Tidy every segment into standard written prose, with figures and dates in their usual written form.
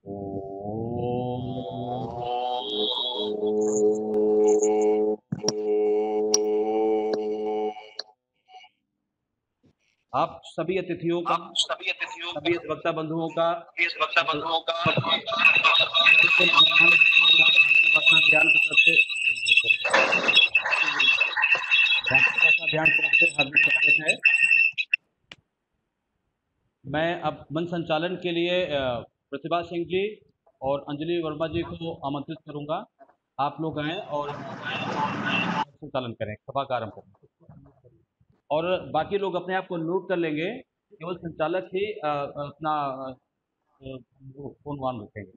आप सभी अतिथियों का, सभी वक्ता बंधुओं का अभियान की तरफ से हार्दिक स्वागत है। मैं अब मंच संचालन के लिए प्रतिभा सिंह जी और अंजलि वर्मा जी को आमंत्रित करूंगा। आप लोग आएँ और संचालन करें, सभा का आरंभ करें। और बाकी लोग अपने आप को म्यूट कर लेंगे, केवल संचालक ही अपना फोन ऑन रखेंगे।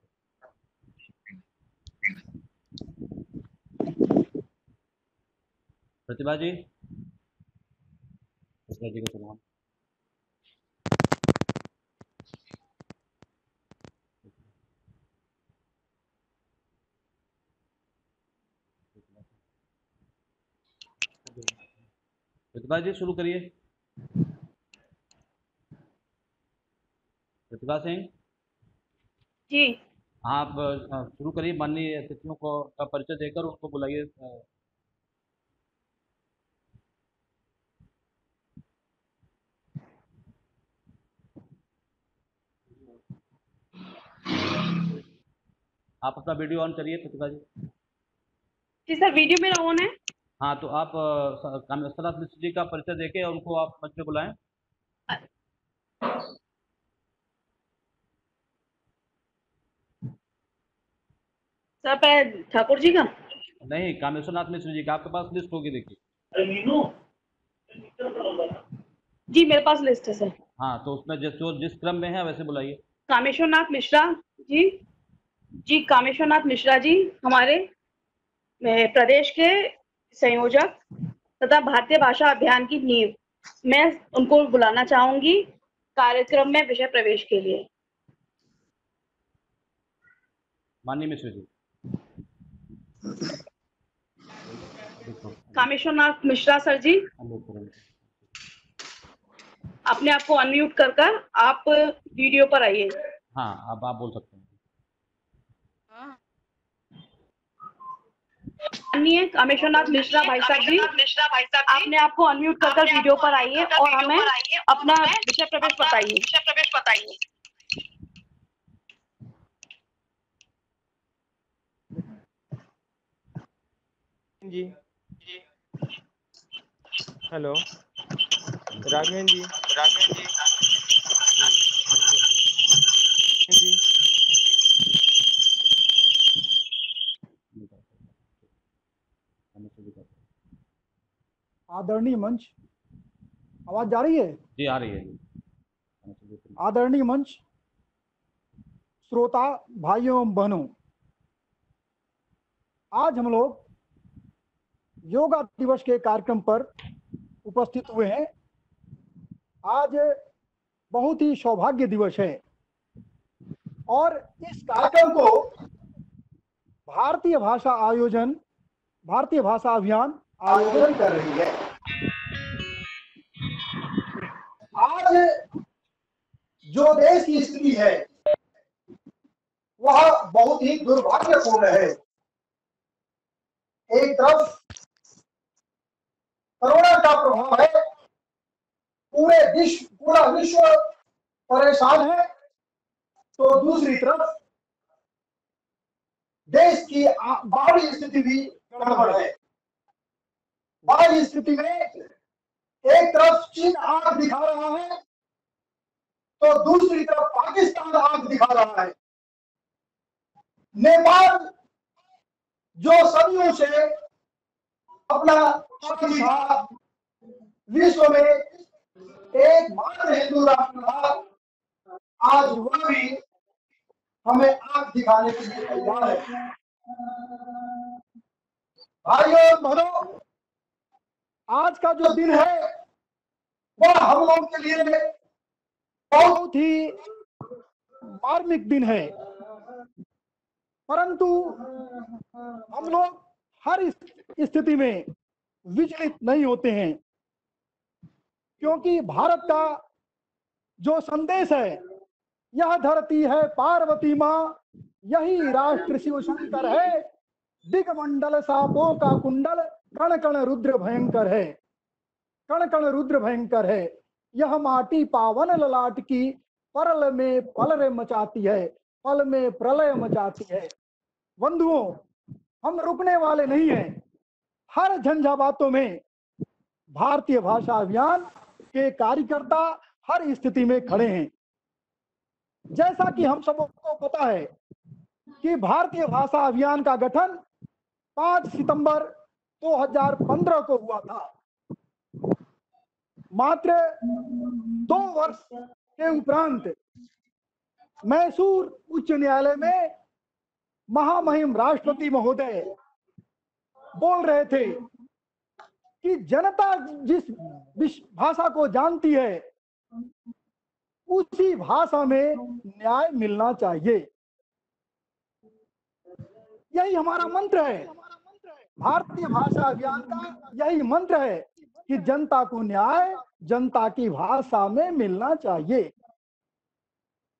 प्रतिभा जी को सलाम। प्रतिभा जी शुरू करिए। प्रतिभा सिंह जी, आप शुरू करिए। माननीय अतिथियों को का परिचय देकर उनको बुलाइए। आप अपना वीडियो ऑन करिए प्रतिभा जी। जी सर, वीडियो मेरा ऑन है। हाँ, तो आप कामेश्वरनाथ मिश्र जी का परिचय देके उनको आप मंच पे बुलाएं। सर पहले ठाकुर जी का। नहीं, कामेश्वरनाथ मिश्र जी का आपके पास लिस्ट होगी, देखिए। जी मेरे पास लिस्ट है सर। हाँ, तो उसमें जिस क्रम में है वैसे बुलाइए। कामेश्वरनाथ मिश्रा जी। जी कामेश्वरनाथ मिश्रा जी हमारे प्रदेश के संयोजक तथा भारतीय भाषा अभियान की नींव। मैं उनको बुलाना चाहूंगी कार्यक्रम में विषय प्रवेश के लिए। माननीय मिश्र जी। कामेश्वरनाथ मिश्रा सर जी, अपने आप को अनम्यूट कर आप वीडियो पर आइए। हाँ, अब आप बोल सकते हैं। माननीय कामेश्वरनाथ मिश्रा भाई साहब जी, अपने आप को अनम्यूट कर वीडियो पर आइए और हमें अपना विषय प्रवेश बताइए। जी, हेलो राघवेंद्र जी, जी आदरणीय मंच, आवाज जा रही है? जी आ रही है। आदरणीय मंच, श्रोता भाइयों एवं बहनों, आज हम लोग योगा दिवस के कार्यक्रम पर उपस्थित हुए हैं। आज बहुत ही सौभाग्य दिवस है और इस कार्यक्रम को भारतीय भाषा अभियान आयोजन कर रही है। आज जो देश की स्थिति है वह बहुत ही दुर्भाग्यपूर्ण है। एक तरफ कोरोना का प्रभाव है, पूरा विश्व परेशान है, तो दूसरी तरफ देश की बाहरी स्थिति भी गड़बड़ है। बाहरी स्थिति में एक तरफ चीन आंख दिखा रहा है तो दूसरी तरफ पाकिस्तान आंख दिखा रहा है। नेपाल जो सदियों से अपना विश्व में एकमात्र हिंदू राष्ट्र था, आज वह भी हमें आंख दिखाने के लिए तैयार है। भाइयों और बहनों, आज का जो दिन है वह हम लोगों के लिए बहुत ही मार्मिक दिन है, परंतु हम लोग हर स्थिति में विचलित नहीं होते हैं, क्योंकि भारत का जो संदेश है यह धरती है पार्वती माँ, यही राष्ट्र शिव शंकर है। दिगमंडल सापों का कुंडल, कण कण रुद्र भयंकर है, कण कण रुद्र भयंकर है। यह माटी पावन ललाट की, परल में पलरे मचाती है, पल में प्रलय मचाती है। बंधुओं, हम रुकने वाले नहीं हैं। हर झंझावातों में भारतीय भाषा अभियान के कार्यकर्ता हर स्थिति में खड़े हैं। जैसा कि हम सबको पता है कि भारतीय भाषा अभियान का गठन 5 सितंबर 2015 को हुआ था। मात्र 2 वर्ष के उपरांत मैसूर उच्च न्यायालय में महामहिम राष्ट्रपति महोदय बोल रहे थे कि जनता जिस भाषा को जानती है उसी भाषा में न्याय मिलना चाहिए। यही हमारा मंत्र है। भारतीय भाषा अभियान का यही मंत्र है कि जनता को न्याय जनता की भाषा में मिलना चाहिए।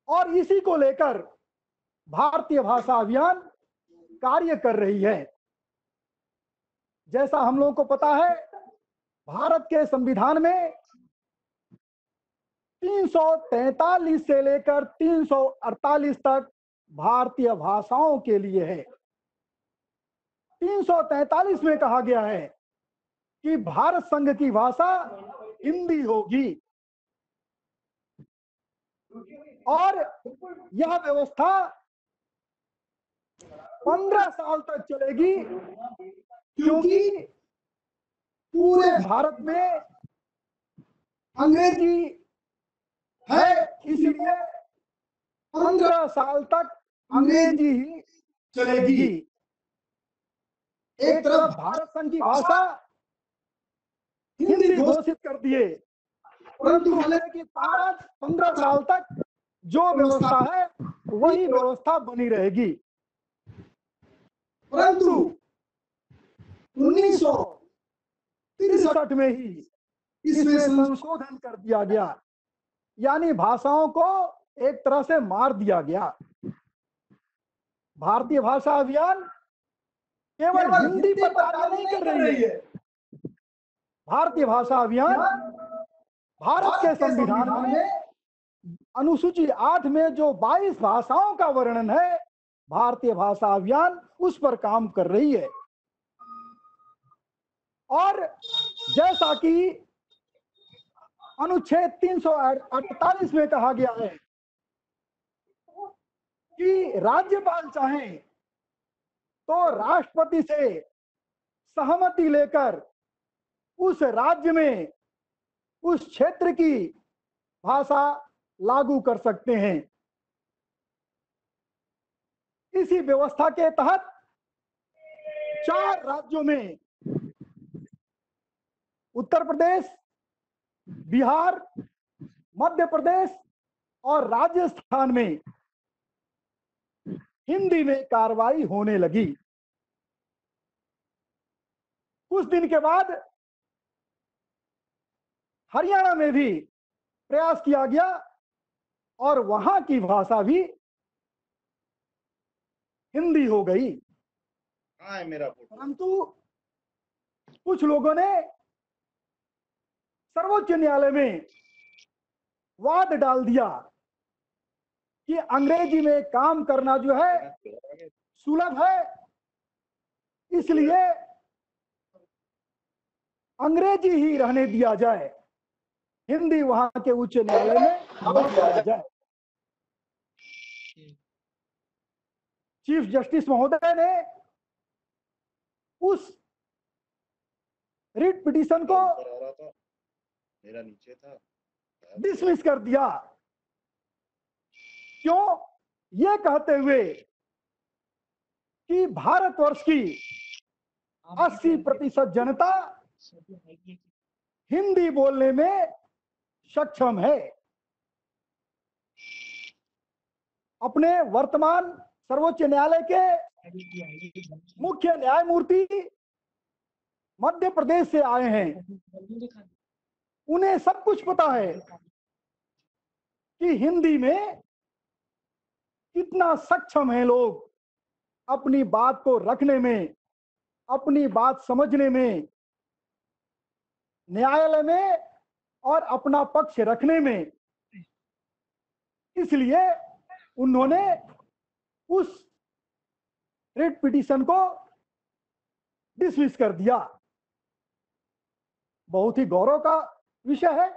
और इसी को लेकर भारतीय भाषा अभियान कार्य कर रही है। जैसा हम लोगों को पता है, भारत के संविधान में 343 से लेकर 348 तक भारतीय भाषाओं के लिए है। 343 में कहा गया है कि भारत संघ की भाषा हिंदी होगी और यह व्यवस्था 15 साल तक चलेगी, क्योंकि पूरे भारत में अंग्रेजी है, इसलिए 15 साल तक अंग्रेजी ही चलेगी। एक तरफ भारत संघ की भाषा हिंदी घोषित कर दिए, परंतु बोले कि 15 साल तक जो व्यवस्था है वही व्यवस्था बनी रहेगी। परंतु 1963 में ही इसमें संशोधन कर दिया गया, यानी भाषाओं को एक तरह से मार दिया गया। भारतीय भाषा अभियान केवल हिंदी पर कार्य नहीं कर रही है। भारतीय भाषा अभियान भारत के संविधान में अनुसूची 8 में जो 22 भाषाओं का वर्णन है, भारतीय भाषा अभियान उस पर काम कर रही है। और जैसा कि अनुच्छेद 348 में कहा गया है कि राज्यपाल चाहें तो राष्ट्रपति से सहमति लेकर उस राज्य में उस क्षेत्र की भाषा लागू कर सकते हैं। इसी व्यवस्था के तहत 4 राज्यों में, उत्तर प्रदेश, बिहार, मध्य प्रदेश और राजस्थान में हिंदी में कार्रवाई होने लगी। कुछ दिन के बाद हरियाणा में भी प्रयास किया गया और वहां की भाषा भी हिंदी हो गई। परंतु कुछ लोगों ने सर्वोच्च न्यायालय में वाद डाल दिया कि अंग्रेजी में काम करना जो है सुलभ है, इसलिए अंग्रेजी ही रहने दिया जाए, हिंदी वहां के उच्च न्यायालय में मत दिया जाए। चीफ जस्टिस महोदय ने उस रिट पिटीशन को मेरा नीचे था डिसमिस कर दिया। क्यों? ये कहते हुए कि भारतवर्ष की 80% जनता हिंदी बोलने में सक्षम है। अपने वर्तमान सर्वोच्च न्यायालय के मुख्य न्यायमूर्ति मध्य प्रदेश से आए हैं, उन्हें सब कुछ पता है कि हिंदी में कितना सक्षम हैं लोग अपनी बात को रखने में, अपनी बात समझने में, न्यायालय में और अपना पक्ष रखने में। इसलिए उन्होंने उस रिट पिटीशन को डिसमिस कर दिया। बहुत ही गौरव का विषय है।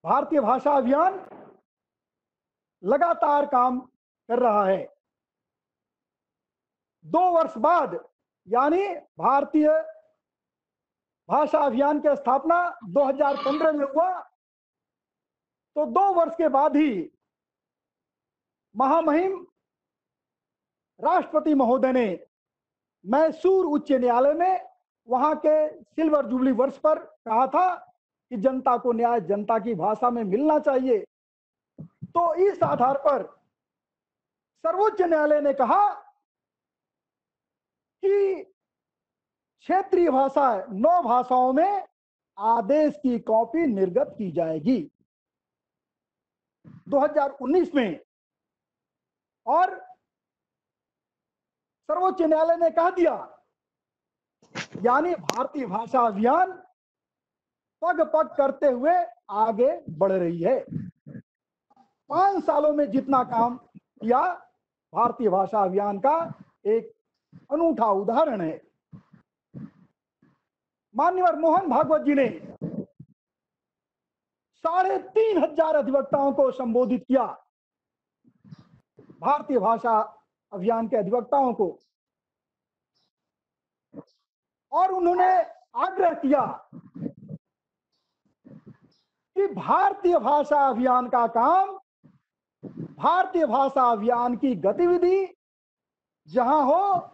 भारतीय भाषा अभियान लगातार काम कर रहा है। 2 वर्ष बाद, यानी भारतीय भाषा अभियान की स्थापना 2015 में हुआ, तो 2 वर्ष के बाद ही महामहिम राष्ट्रपति महोदय ने मैसूर उच्च न्यायालय में वहां के सिल्वर जुबली वर्ष पर कहा था कि जनता को न्याय जनता की भाषा में मिलना चाहिए। तो इस आधार पर सर्वोच्च न्यायालय ने कहा कि क्षेत्रीय भाषा 9 भाषाओं में आदेश की कॉपी निर्गत की जाएगी 2019 में। और सर्वोच्च न्यायालय ने कह दिया, यानी भारतीय भाषा अभियान पग पग करते हुए आगे बढ़ रही है। 5 सालों में जितना काम किया, भारतीय भाषा अभियान का एक अनूठा उदाहरण है। माननीय मोहन भागवत जी ने 3,500 अधिवक्ताओं को संबोधित किया, भारतीय भाषा अभियान के अधिवक्ताओं को, और उन्होंने आग्रह किया कि भारतीय भाषा अभियान का काम, भारतीय भाषा अभियान की गतिविधि जहां हो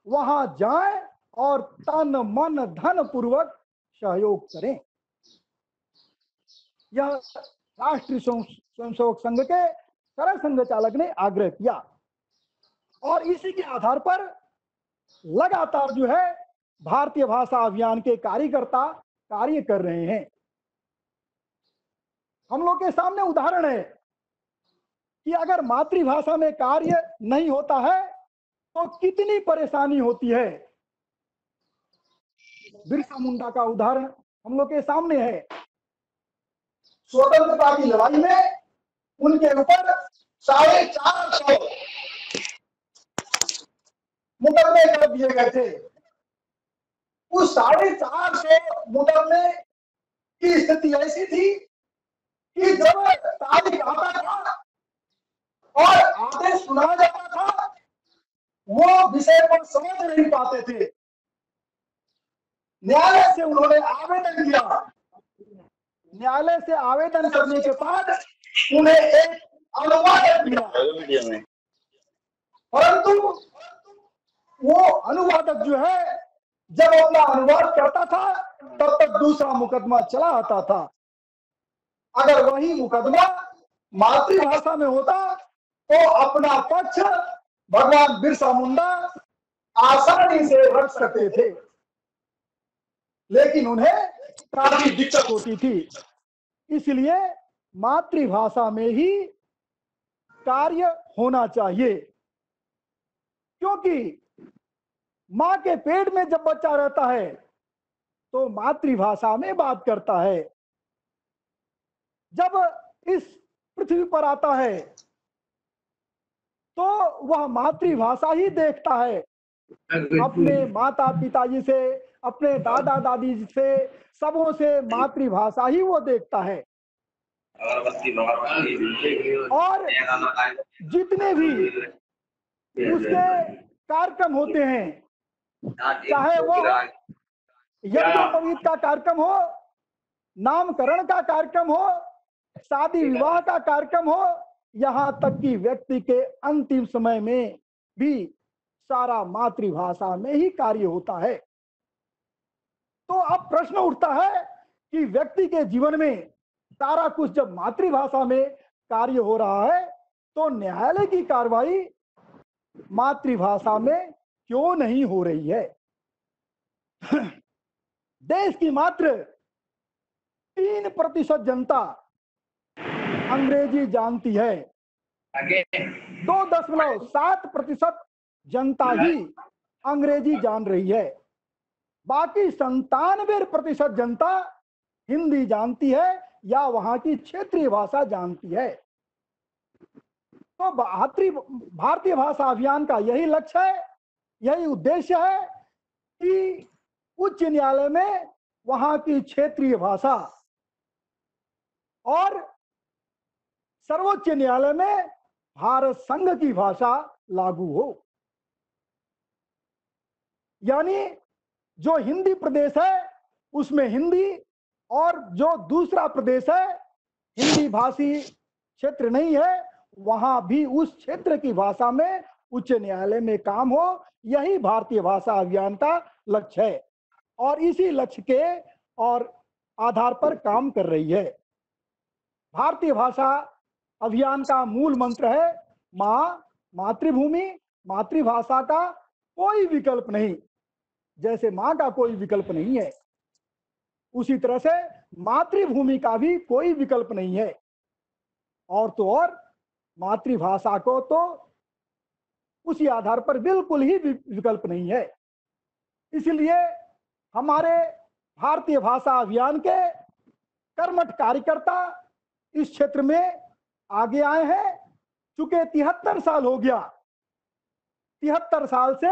वहां जाएं और तन मन धन पूर्वक सहयोग करें। यह राष्ट्रीय स्वयंसेवक संघ के सरल संघ चालक ने आग्रह किया, और इसी के आधार पर लगातार जो है भारतीय भाषा अभियान के कार्यकर्ता कार्य कर रहे हैं। हम लोग के सामने उदाहरण है कि अगर मातृभाषा में कार्य नहीं होता है तो कितनी परेशानी होती है। बिरसा मुंडा का उदाहरण हम लोग के सामने है। स्वतंत्रता की लड़ाई में उनके ऊपर 450 मुकदमे कर दिए गए थे। उस 450 मुकदमे की स्थिति ऐसी थी कि जब तारीख आता था और आदेश सुनाया जाता था, वो विषय पर समझ नहीं पाते थे। न्यायालय से उन्होंने आवेदन किया। न्यायालय से आवेदन करने के बाद उन्हें एक अनुवादक मिला, परंतु वो अनुवादक जो है जब अपना अनुवाद करता था तब तक दूसरा मुकदमा चला आता था। अगर वही मुकदमा मातृभाषा में होता तो अपना पक्ष भगवान बिरसा मुंडा आसानी से रख सकते थे, लेकिन उन्हें काफी दिक्कत होती थी। इसलिए मातृभाषा में ही कार्य होना चाहिए, क्योंकि मां के पेट में जब बच्चा रहता है तो मातृभाषा में बात करता है। जब इस पृथ्वी पर आता है तो वह मातृभाषा ही देखता है। अपने माता पिताजी से, अपने दादा दादी से, सबों से मातृभाषा ही वो देखता है। और जितने भी उसके कार्यक्रम होते हैं, चाहे वो यज्ञोपवीत का कार्यक्रम हो, नामकरण का कार्यक्रम हो, शादी विवाह का कार्यक्रम हो, यहाँ तक कि व्यक्ति के अंतिम समय में भी सारा मातृभाषा में ही कार्य होता है। तो अब प्रश्न उठता है कि व्यक्ति के जीवन में सारा कुछ जब मातृभाषा में कार्य हो रहा है तो न्यायालय की कार्रवाई मातृभाषा में क्यों नहीं हो रही है। देश की मात्र 3% जनता अंग्रेजी जानती है। 2.7% जनता ही अंग्रेजी जान रही है, बाकी 97% जनता हिंदी जानती है या वहां की क्षेत्रीय भाषा जानती है। तो भारतीय भाषा अभियान का यही लक्ष्य है, यही उद्देश्य है कि उच्च न्यायालय में वहां की क्षेत्रीय भाषा और सर्वोच्च न्यायालय में भारत संघ की भाषा लागू हो। यानी जो हिंदी प्रदेश है उसमें हिंदी, और जो दूसरा प्रदेश है हिंदी भाषी क्षेत्र नहीं है, वहां भी उस क्षेत्र की भाषा में उच्च न्यायालय में काम हो। यही भारतीय भाषा अभियान का लक्ष्य है और इसी लक्ष्य के और आधार पर काम कर रही है। भारतीय भाषा अभियान का मूल मंत्र है माँ, मातृभूमि, मातृभाषा का कोई विकल्प नहीं। जैसे माँ का कोई विकल्प नहीं है, उसी तरह से मातृभूमि का भी कोई विकल्प नहीं है, और तो और मातृभाषा को तो उसी आधार पर बिल्कुल ही विकल्प नहीं है। इसलिए हमारे भारतीय भाषा अभियान के कर्मठ कार्यकर्ता इस क्षेत्र में आगे आए हैं। चूंकि 73 साल हो गया, 73 साल से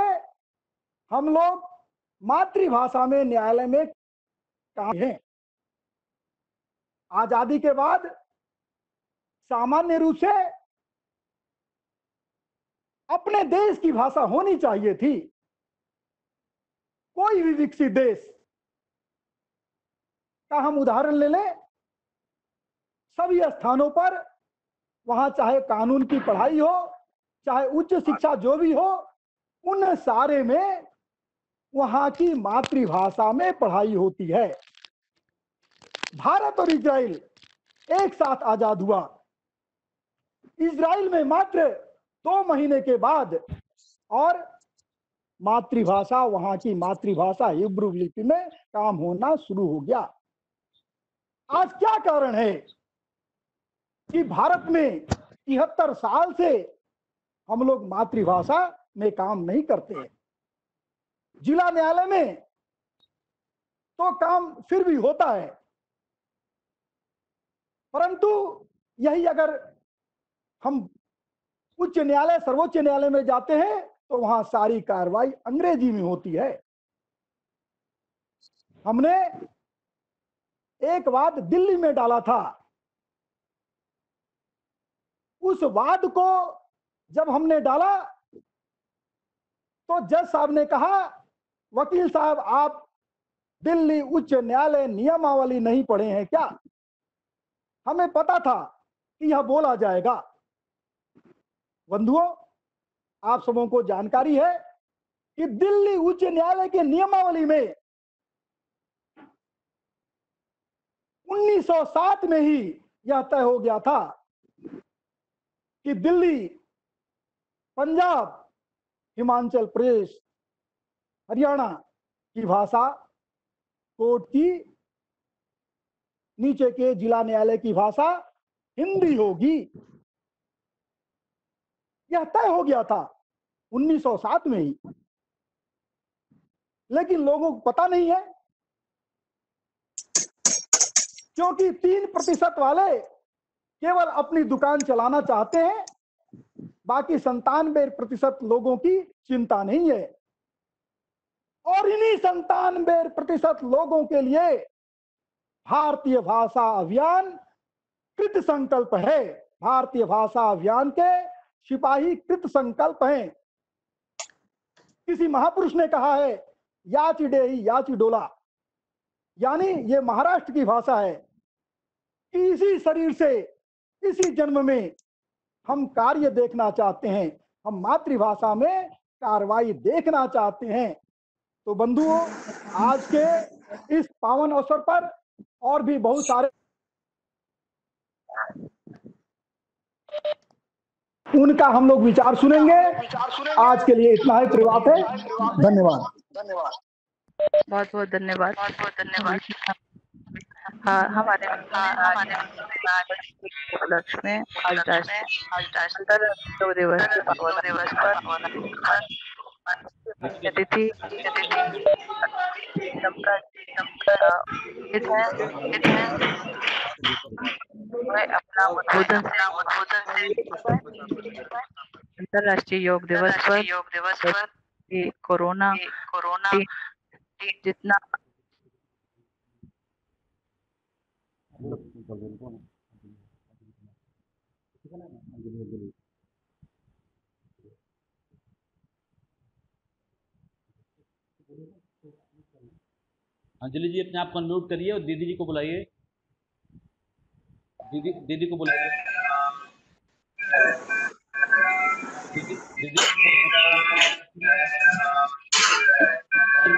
हम लोग मातृभाषा में न्यायालय में काम हैं। आजादी के बाद सामान्य रूप से अपने देश की भाषा होनी चाहिए थी। कोई भी विकसित देश का हम उदाहरण ले लें, सभी स्थानों पर वहां चाहे कानून की पढ़ाई हो, चाहे उच्च शिक्षा जो भी हो, उन सारे में वहां की मातृभाषा में पढ़ाई होती है। भारत और इजराइल एक साथ आजाद हुआ। इजराइल में मात्र 2 महीने के बाद और मातृभाषा, वहां की मातृभाषा हिब्रू लिपि में काम होना शुरू हो गया। आज क्या कारण है कि भारत में 73 साल से हम लोग मातृभाषा में काम नहीं करते? जिला न्यायालय में तो काम फिर भी होता है, परंतु यही अगर हम उच्च न्यायालय, सर्वोच्च न्यायालय में जाते हैं तो वहां सारी कार्रवाई अंग्रेजी में होती है। हमने एक वाद दिल्ली में डाला था। उस वाद को जब हमने डाला तो जज साहब ने कहा, वकील साहब आप दिल्ली उच्च न्यायालय नियमावली नहीं पढ़े हैं क्या? हमें पता था कि यह बोला जाएगा। बंधुओं, आप सबों को जानकारी है कि दिल्ली उच्च न्यायालय के नियमावली में 1907 में ही यह तय हो गया था कि दिल्ली, पंजाब, हिमाचल प्रदेश, हरियाणा की भाषा कोर्ट की, नीचे के जिला न्यायालय की भाषा हिंदी होगी। यह तय हो गया था 1907 में ही, लेकिन लोगों को पता नहीं है, क्योंकि 3% वाले केवल अपनी दुकान चलाना चाहते हैं, बाकी 97% लोगों की चिंता नहीं है। और इन्हीं 97% लोगों के लिए भारतीय भाषा अभियान कृत संकल्प है। भारतीय भाषा अभियान के सिपाही कृत संकल्प हैं। किसी महापुरुष ने कहा है, याची डेही याची डोला, यानी ये महाराष्ट्र की भाषा है कि इसी शरीर से, इसी जन्म में हम कार्य देखना चाहते हैं, हम मातृभाषा में कार्रवाई देखना चाहते हैं। तो बंधुओं, आज के इस पावन अवसर पर और भी बहुत सारे उनका हम लोग विचार सुनेंगे। आज के लिए इतना ही प्रयास है। धन्यवाद। बहुत बहुत धन्यवाद। हाँ, हमारे उपलक्ष्य में आज राष्ट्रीय अंतर्राष्ट्रीय योग दिवस के पावन अवसर पर अतिथि सबका हित है। मैं अपना उद्बोधन अंतर्राष्ट्रीय योग दिवस पर ये कोरोना जितना अंजलि जी अपने आप को अनम्यूट करिए और दीदी जी को बुलाइए। दीदी को बुलाइए। दीदी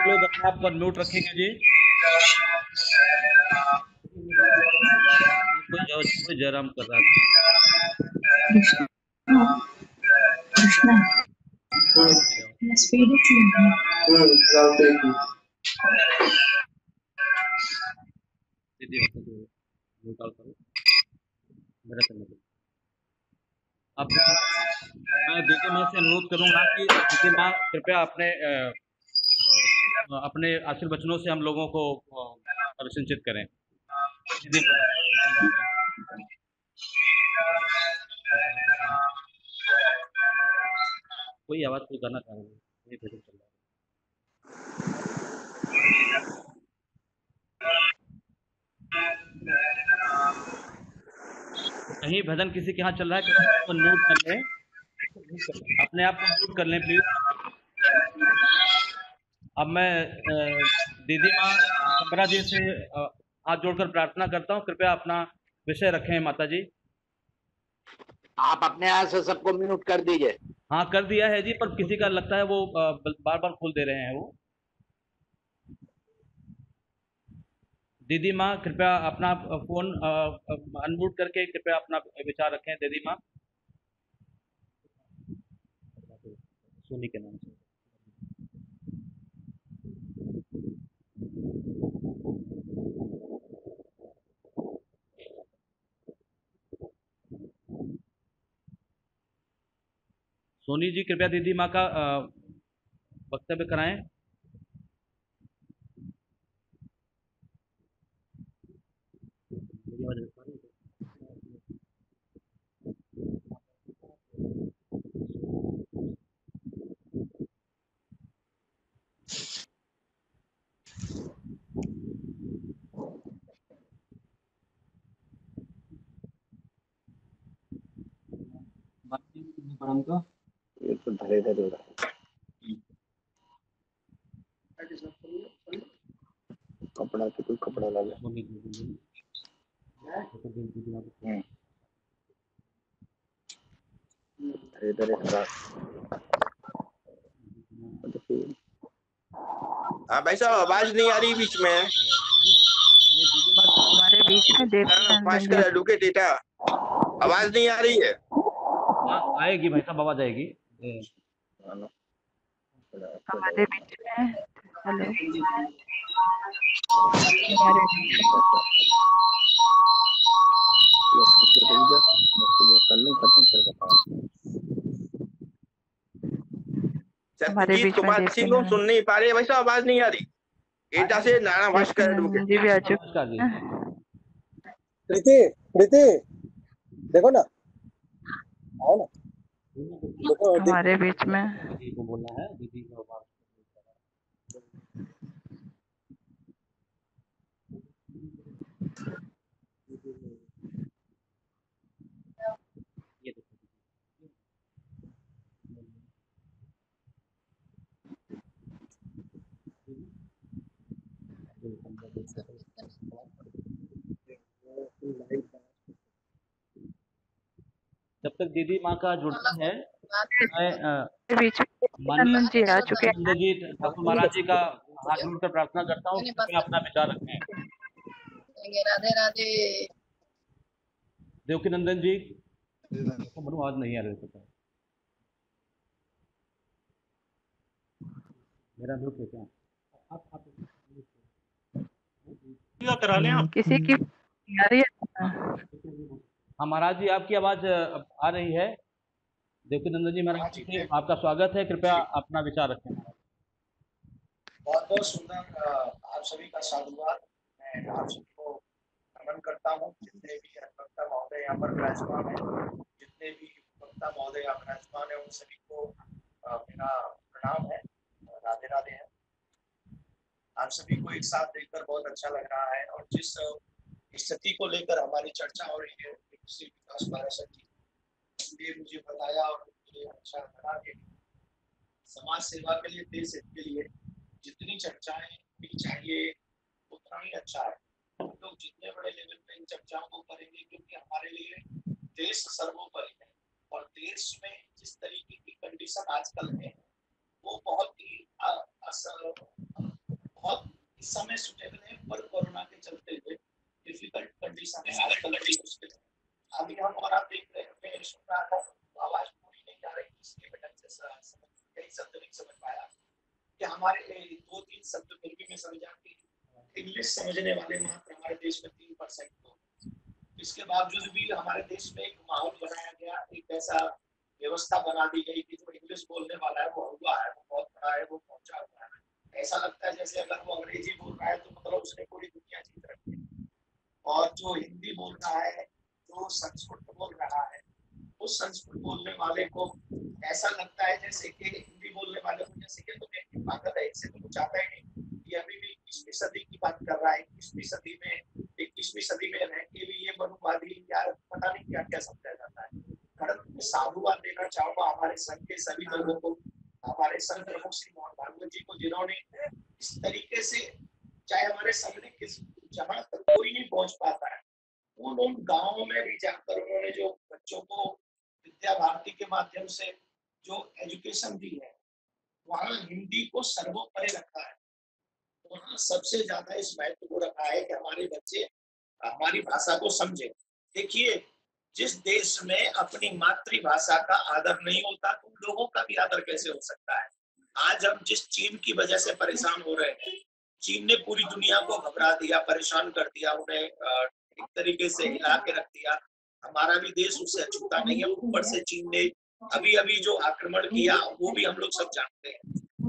लोग अपने आप को अनम्यूट रखेंगे जी। कोई जयराम कर रहा अब मैं दीदी माँ से अनुरोध करूंगा कि दीदी माँ कृपया अपने आशीर्वचनों से हम लोगों को अभिषेचित करें। दीदी कोई आवाज कोई गाना चाह रहे हैं, चल रहा है। कहीं भजन किसी के यहाँ चल रहा है, तो म्यूट कर लें, अपने आप को म्यूट कर लें प्लीज। अब मैं दीदी माँ चंद्रा जी से हाथ जोड़कर प्रार्थना करता हूँ, कृपया अपना विषय रखें माता जी। आप अपने यहाँ से सबको म्यूट कर दीजिए। हाँ कर दिया है जी, पर किसी का लगता है वो बार बार खोल दे रहे हैं वो। दीदी माँ कृपया अपना फोन अनम्यूट करके कृपया अपना विचार रखें दीदी माँ। सोनी के नाम से सोनी जी कृपया दीदी माँ का वक्तव्य कराएं। एक तो धरे धरे हो रहा कपड़ा तो कोई कपड़ा ला ले। धरे धरे हाँ भाई साहब आवाज नहीं आ रही बीच में। हमारे बीच में फास्ट कर एडवोकेट डेटा आवाज नहीं आ रही है। आएगी भाई साहब, आवाज आएगी। हमारे बीच में हेलो सत्यजीत कुमार सिंह को सुन नहीं पा रहे भाई साहब, आवाज नहीं आ रही। डेटा से नाना भास्कर एडवोकेट जी भी आ चुका है। प्रीति देखो ना, आओ ना, देखो हमारे बीच में दीदी को बोलना है, दीदी को जब तक दीदी माँ का जुड़ता है मैं बीच में जी आ चुके हैं। जी ठाकुर महाराज जी का हाथ जोड़कर प्रार्थना करता हूँ, कृपया अपना विचार रखें। राधे राधे। देवकी नंदन जी मनु आवाज नहीं आ रही है, मेरा म्यूट है क्या? किसी की आ रही है? हाँ महाराज जी, आपकी आवाज़ आ रही है। देवकीनंदन जी महाराज जी, आपका स्वागत है। कृपया अपना विचार रखें महाराज। बहुत बहुत सुंदर आप सभी का साधुवाद। मैं आप सभी को नमन करता हूँ। जितने भी वक्ता महोदय यहाँ पर विराजमान है, जितने भी वक्ता महोदय यहाँ विराजमान है, उन सभी को मेरा प्रणाम है, राधे राधे है। आप सभी को एक साथ देखकर बहुत अच्छा लग रहा है। और जिस स्थिति को लेकर हमारी चर्चा हो रही है, कृषि विकास पारिषद जी ने मुझे बताया और मुझे अच्छा लगा कि समाज सेवा के लिए, देश हित के लिए जितनी चर्चाएं भी चाहिए उतना ही अच्छा है। हम लोग जितने बड़े लेवल पे इन चर्चाओं को करेंगे, क्योंकि हमारे लिए देश सर्वोपरि है। और देश में जिस तरीके की कंडीशन आजकल है वो बहुत ही बहुत इस समय सुटेबल है, पर कोरोना के चलते हुए डिफिकल्ट कंडीशन है आजकल की मुश्किल है। अभी हम और आप देख रहे हैं, सुन रहा था, आवाज पूरी नहीं आ रही, इसके वजह से कई शब्द नहीं समझ पाया कि हमारे 2-3 शब्द फिर भी मैं समझा कि इंग्लिश समझने वाले मात्र हमारे देश में 3% लोग। इसके बावजूद भी हमारे देश में एक माहौल बनाया गया, एक ऐसा व्यवस्था बना दी गई कि जो इंग्लिश बोलने वाला है वो हुआ है, वो बहुत बड़ा है, वो पहुंचा हुआ है। ऐसा लगता है जैसे अगर वो अंग्रेजी बोल रहा है तो मतलब उसने पूरी दुनिया जीत रखी है। और जो हिंदी बोल रहा है, जो संस्कृत बोल रहा है, उस संस्कृत बोलने वाले को ऐसा लगता है जैसे कि हिंदी बोलने वाले को जैसे कि तुम्हें पागल है, इससे तो कुछ आता ही नहीं। ये अभी भी 21वीं सदी की बात कर रहा है। 21वीं सदी में रह के भी ये मनुवादी यार पता नहीं क्या क्या समझा जाता है। मैं साधुवाद देना चाहूंगा हमारे संघ के सभी लोगों को, हमारे संघ प्रमुख श्री मोहन भागवत जी को, जिन्होंने इस तरीके से, चाहे हमारे संघ ने किस जहां तक कोई नहीं पहुंच पाता है, उन गाँवों में भी जाकर उन्होंने जो बच्चों को विद्या भारती के माध्यम से जो एजुकेशन दी है, वहाँ हिंदी को सर्वोपरि रखा है। वहाँ सबसे ज्यादा इस महत्व को रखा है कि हमारे बच्चे हमारी भाषा को समझे। देखिए, जिस देश में अपनी मातृभाषा का आदर नहीं होता तो उन लोगों का भी आदर कैसे हो सकता है। आज हम जिस चीन की वजह से परेशान हो रहे हैं, चीन ने पूरी दुनिया को घबरा दिया, परेशान कर दिया, उन्हें एक तरीके से हिला के रख दिया। हमारा भी देश उससे अछूता नहीं है। ऊपर से चीन ने अभी अभी जो आक्रमण किया वो भी हम लोग सब जानते हैं।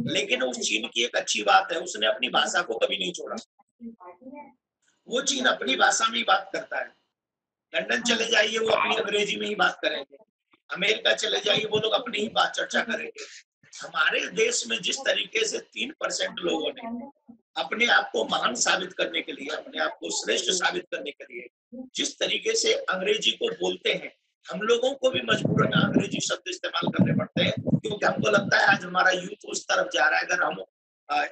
लेकिन उस चीन की एक अच्छी बात है, उसने अपनी भाषा को कभी नहीं छोड़ा। वो चीन अपनी भाषा में ही बात करता है। लंदन चले जाइए, वो अपनी अंग्रेजी में ही बात करेंगे। अमेरिका चले जाइए, वो लोग अपनी ही बात चर्चा करेंगे। हमारे देश में जिस तरीके से 3% लोगों ने अपने आप को महान साबित करने के लिए, अपने आप को श्रेष्ठ साबित करने के लिए जिस तरीके से अंग्रेजी को बोलते हैं, हम लोगों को भी मजबूरन अंग्रेजी शब्द इस्तेमाल करने पड़ते हैं, क्योंकि हमको लगता है आज हमारा यूथ उस तरफ जा रहा है। अगर हम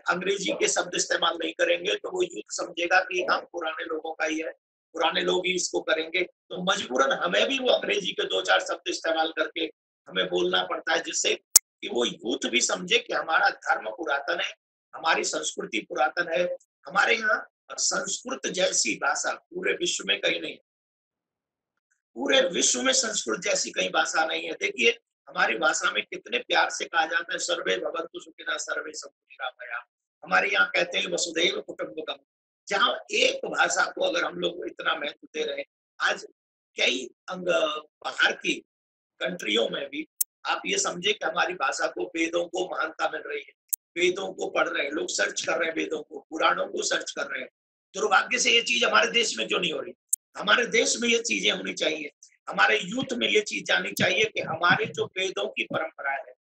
अंग्रेजी के शब्द इस्तेमाल नहीं करेंगे तो वो यूथ समझेगा कि हम पुराने लोगों का ही है, पुराने लोग ही इसको करेंगे। तो मजबूरन हमें भी वो अंग्रेजी के 2-4 शब्द इस्तेमाल करके हमें बोलना पड़ता है, जिससे कि वो यूथ भी समझे कि हमारा धर्म पुरातन है, हमारी संस्कृति पुरातन है। हमारे यहाँ संस्कृत जैसी भाषा पूरे विश्व में कहीं नहीं, पूरे विश्व में संस्कृत जैसी कहीं भाषा नहीं है। देखिए, हमारी भाषा में कितने प्यार से कहा जाता है, सर्वे भवन्तु सुखिनः सर्वे सन्तु निरामया। हमारे यहाँ कहते हैं वसुधैव कुटुम्बकम। जहाँ एक भाषा को अगर हम लोग इतना महत्व दे रहे हैं, आज कई बाहर की कंट्रियों में भी आप ये समझे कि हमारी भाषा को, वेदों को महानता मिल रही है। वेदों को पढ़ रहे हैं लोग, सर्च कर रहे हैं, वेदों को, पुराणों को सर्च कर रहे हैं। दुर्भाग्य से ये चीज हमारे देश में क्यों नहीं हो रही? हमारे देश में ये चीजें होनी चाहिए। हमारे यूथ में ये चीज जानी चाहिए कि हमारे जो वेदों की परंपरा है,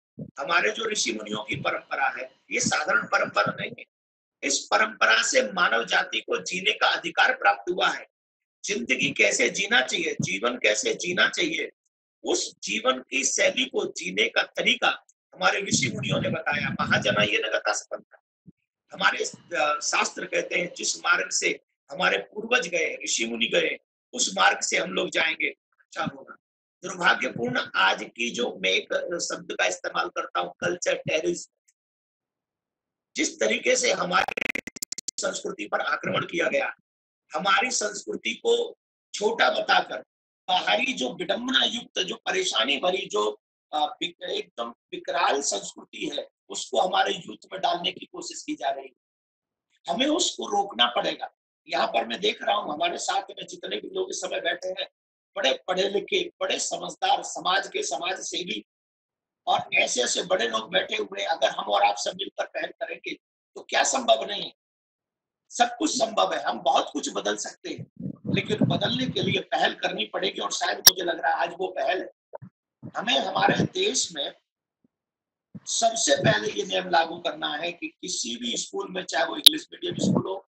हमारे जो ऋषि मुनियों की परंपरा है, ये साधारण परंपरा नहीं है। इस परंपरा से मानव जाति को जीने का अधिकार प्राप्त हुआ है। जिंदगी कैसे जीना चाहिए, जीवन कैसे जीना चाहिए, उस जीवन की शैली को जीने का तरीका हमारे ऋषि मुनियों ने बताया। महाजना ये नगता संपन्ना। हमारे शास्त्र कहते हैं जिस मार्ग से हमारे पूर्वज गए, ऋषि मुनि गए, उस मार्ग से हम लोग जाएंगे, अच्छा होगा। दुर्भाग्यपूर्ण आज की जो मैं एक शब्द का इस्तेमाल करता हूँ, कल्चर टेररिज्म, जिस तरीके से हमारी संस्कृति पर आक्रमण किया गया, हमारी संस्कृति को छोटा बताकर बाहरी जो विडंबना युक्त, जो परेशानी भरी, जो एकदम विकराल संस्कृति है, उसको हमारे यूथ में डालने की कोशिश की जा रही है। हमें उसको रोकना पड़ेगा। यहाँ पर मैं देख रहा हूँ हमारे साथ में जितने भी लोग इस समय बैठे हैं, बड़े पढ़े लिखे, बड़े समझदार, समाज के समाज सेवी और ऐसे ऐसे बड़े लोग बैठे हुए, अगर हम और आप सब मिलकर पहल करेंगे तो क्या संभव नहीं है? सब कुछ संभव है। हम बहुत कुछ बदल सकते हैं, लेकिन बदलने के लिए पहल करनी पड़ेगी और शायद मुझे लग रहा है आज वो पहल है। हमें हमारे देश में सबसे पहले ये नियम लागू करना है कि किसी भी स्कूल में, चाहे वो इंग्लिश मीडियम स्कूल हो,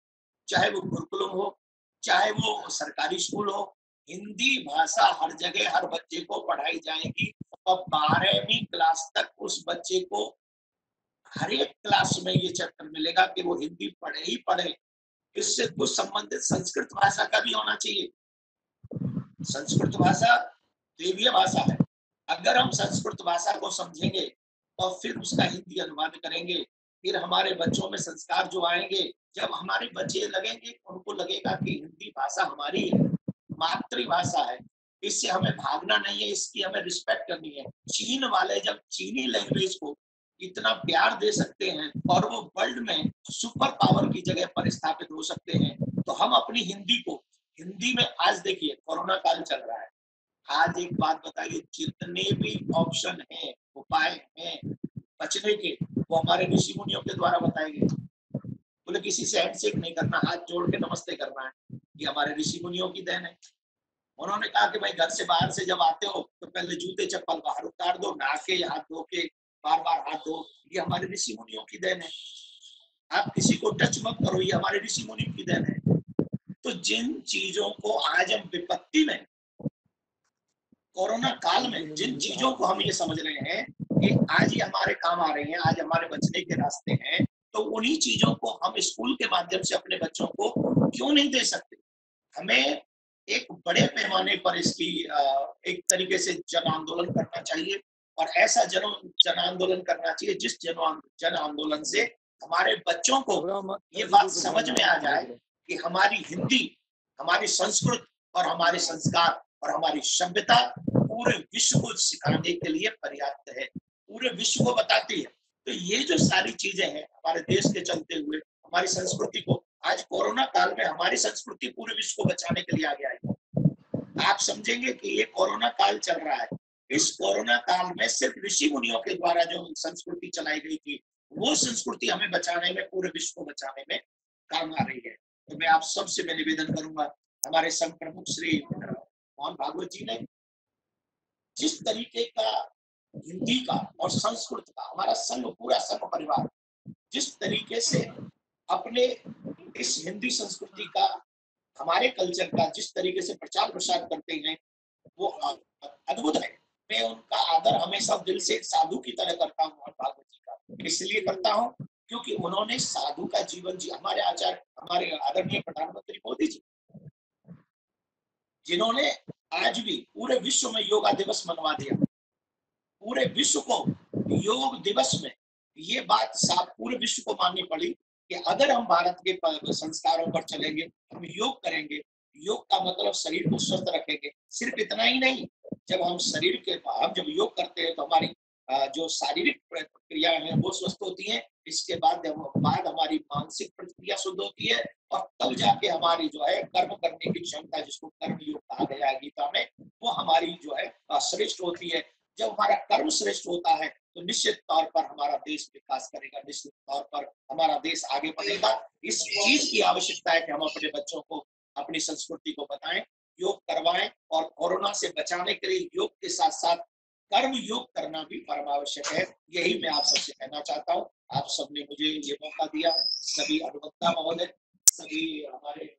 चाहे वो गुरुकुलम हो, चाहे वो सरकारी स्कूल हो, हिंदी भाषा हर जगह हर बच्चे को पढ़ाई जाएगी और 12वीं क्लास तक उस बच्चे को हर एक क्लास में ये चैप्टर मिलेगा कि वो हिंदी पढ़े ही पढ़े। इससे कुछ संबंधित संस्कृत भाषा का भी होना चाहिए। संस्कृत भाषा देवीय भाषा है। अगर हम संस्कृत भाषा को समझेंगे और फिर उसका हिंदी अनुवाद करेंगे, फिर हमारे बच्चों में संस्कार जो आएंगे, जब हमारे बच्चे लगेंगे, उनको लगेगा कि हिंदी भाषा हमारी है, मातृभाषा है, इससे हमें भागना नहीं है, इसकी हमें रिस्पेक्ट करनी है। चीन वाले जब चीनी लैंग्वेज को इतना प्यार दे सकते हैं और वो वर्ल्ड में सुपर पावर की जगह पर स्थापित हो सकते हैं, तो हम अपनी हिंदी में आज देखिए कोरोना काल चल रहा है। आज एक बात बताइए, जितने भी ऑप्शन हैं, उपाय हैं बचने के, वो हमारे ऋषि मुनियों के द्वारा बताए गए। बोले किसी से हैंडशेक नहीं करना, हाथ जोड़ के नमस्ते करना है, ये हमारे ऋषि मुनियों की देन है। उन्होंने कहा कि भाई घर से बाहर से जब आते हो तो पहले जूते चप्पल बाहर उतार दो, नहा के हाथ धो के बार बार हाथ धो, ये हमारे ऋषि मुनियों की देन है। आप किसी को टच मत करो, ये हमारे ऋषि मुनियों की देन है। तो जिन चीजों को आज हम विपत्ति में, कोरोना काल में जिन चीजों को हम ये समझ रहे हैं कि आज ये हमारे काम आ रही हैं, आज हमारे बचने के रास्ते हैं, तो उन्हीं चीजों को हम स्कूल के माध्यम से अपने बच्चों को क्यों नहीं दे सकते? हमें एक बड़े पैमाने पर इसकी एक तरीके से जन आंदोलन करना चाहिए और ऐसा जन आंदोलन करना चाहिए जिस जन आंदोलन से हमारे बच्चों को ये बात समझ में आ जाए कि हमारी हिंदी, हमारी संस्कृत और हमारे संस्कार और हमारी सभ्यता पूरे विश्व को सिखाने के लिए पर्याप्त है, पूरे विश्व को बताती है। तो ये जो सारी चीजें हैं हमारे देश के चलते हुए, हमारी संस्कृति को, आज कोरोना काल में हमारी संस्कृति पूरे विश्व को बचाने के लिए आगे आई। आप समझेंगे कि ये कोरोना काल चल रहा है, इस कोरोना काल में सिर्फ ऋषि मुनियों के द्वारा जो संस्कृति चलाई गई थी, वो संस्कृति हमें बचाने में, पूरे विश्व को बचाने में काम आ रही है। तो मैं आप सबसे मैं निवेदन करूंगा, हमारे संघ प्रमुख श्री मोहन भागवत जी ने जिस तरीके का हिंदी का और संस्कृत का, हमारा संघ, पूरा संघ परिवार जिस तरीके से अपने इस हिंदी संस्कृति का, हमारे कल्चर का जिस तरीके से प्रचार प्रसार करते हैं, वो अद्भुत है। मैं उनका आदर हमेशा दिल से एक साधु की तरह करता हूँ, मोहन भागवत जी का इसलिए करता हूँ क्योंकि उन्होंने साधु का जीवन जी, हमारे आचार्य, हमारे आदरणीय प्रधानमंत्री मोदी जी, जिन्होंने आज भी पूरे विश्व में योगा दिवस मनवा दिया, पूरे विश्व को योग दिवस में ये बात साफ पूरे विश्व को माननी पड़ी कि अगर हम भारत के संस्कारों पर चलेंगे, हम योग करेंगे, योग का मतलब शरीर को स्वस्थ रखेंगे। सिर्फ इतना ही नहीं, जब हम जब योग करते हैं तो हमारी जो शारीरिक प्रक्रिया है वो स्वस्थ होती है, इसके बाद हमारी मानसिक प्रक्रिया शुद्ध होती है और तब जाके हमारी जो है कर्म करने की क्षमता, जिसको कर्म योग कहा गया है गीता में, वो हमारी जो है श्रेष्ठ होती है। जब हमारा कर्म श्रेष्ठ होता है तो निश्चित तौर पर हमारा देश विकास करेगा, निश्चित तौर पर हमारा देश आगे बढ़ेगा। इस चीज की आवश्यकता है कि हम अपने बच्चों को अपनी संस्कृति को बताएं, योग करवाएं और कोरोना से बचाने के लिए योग के साथ साथ कर्म योग करना भी परम आवश्यक है। यही मैं आप सबसे कहना चाहता हूँ। आप सबने मुझे ये मौका दिया, सभी अनुबंधा महोदय, सभी हमारे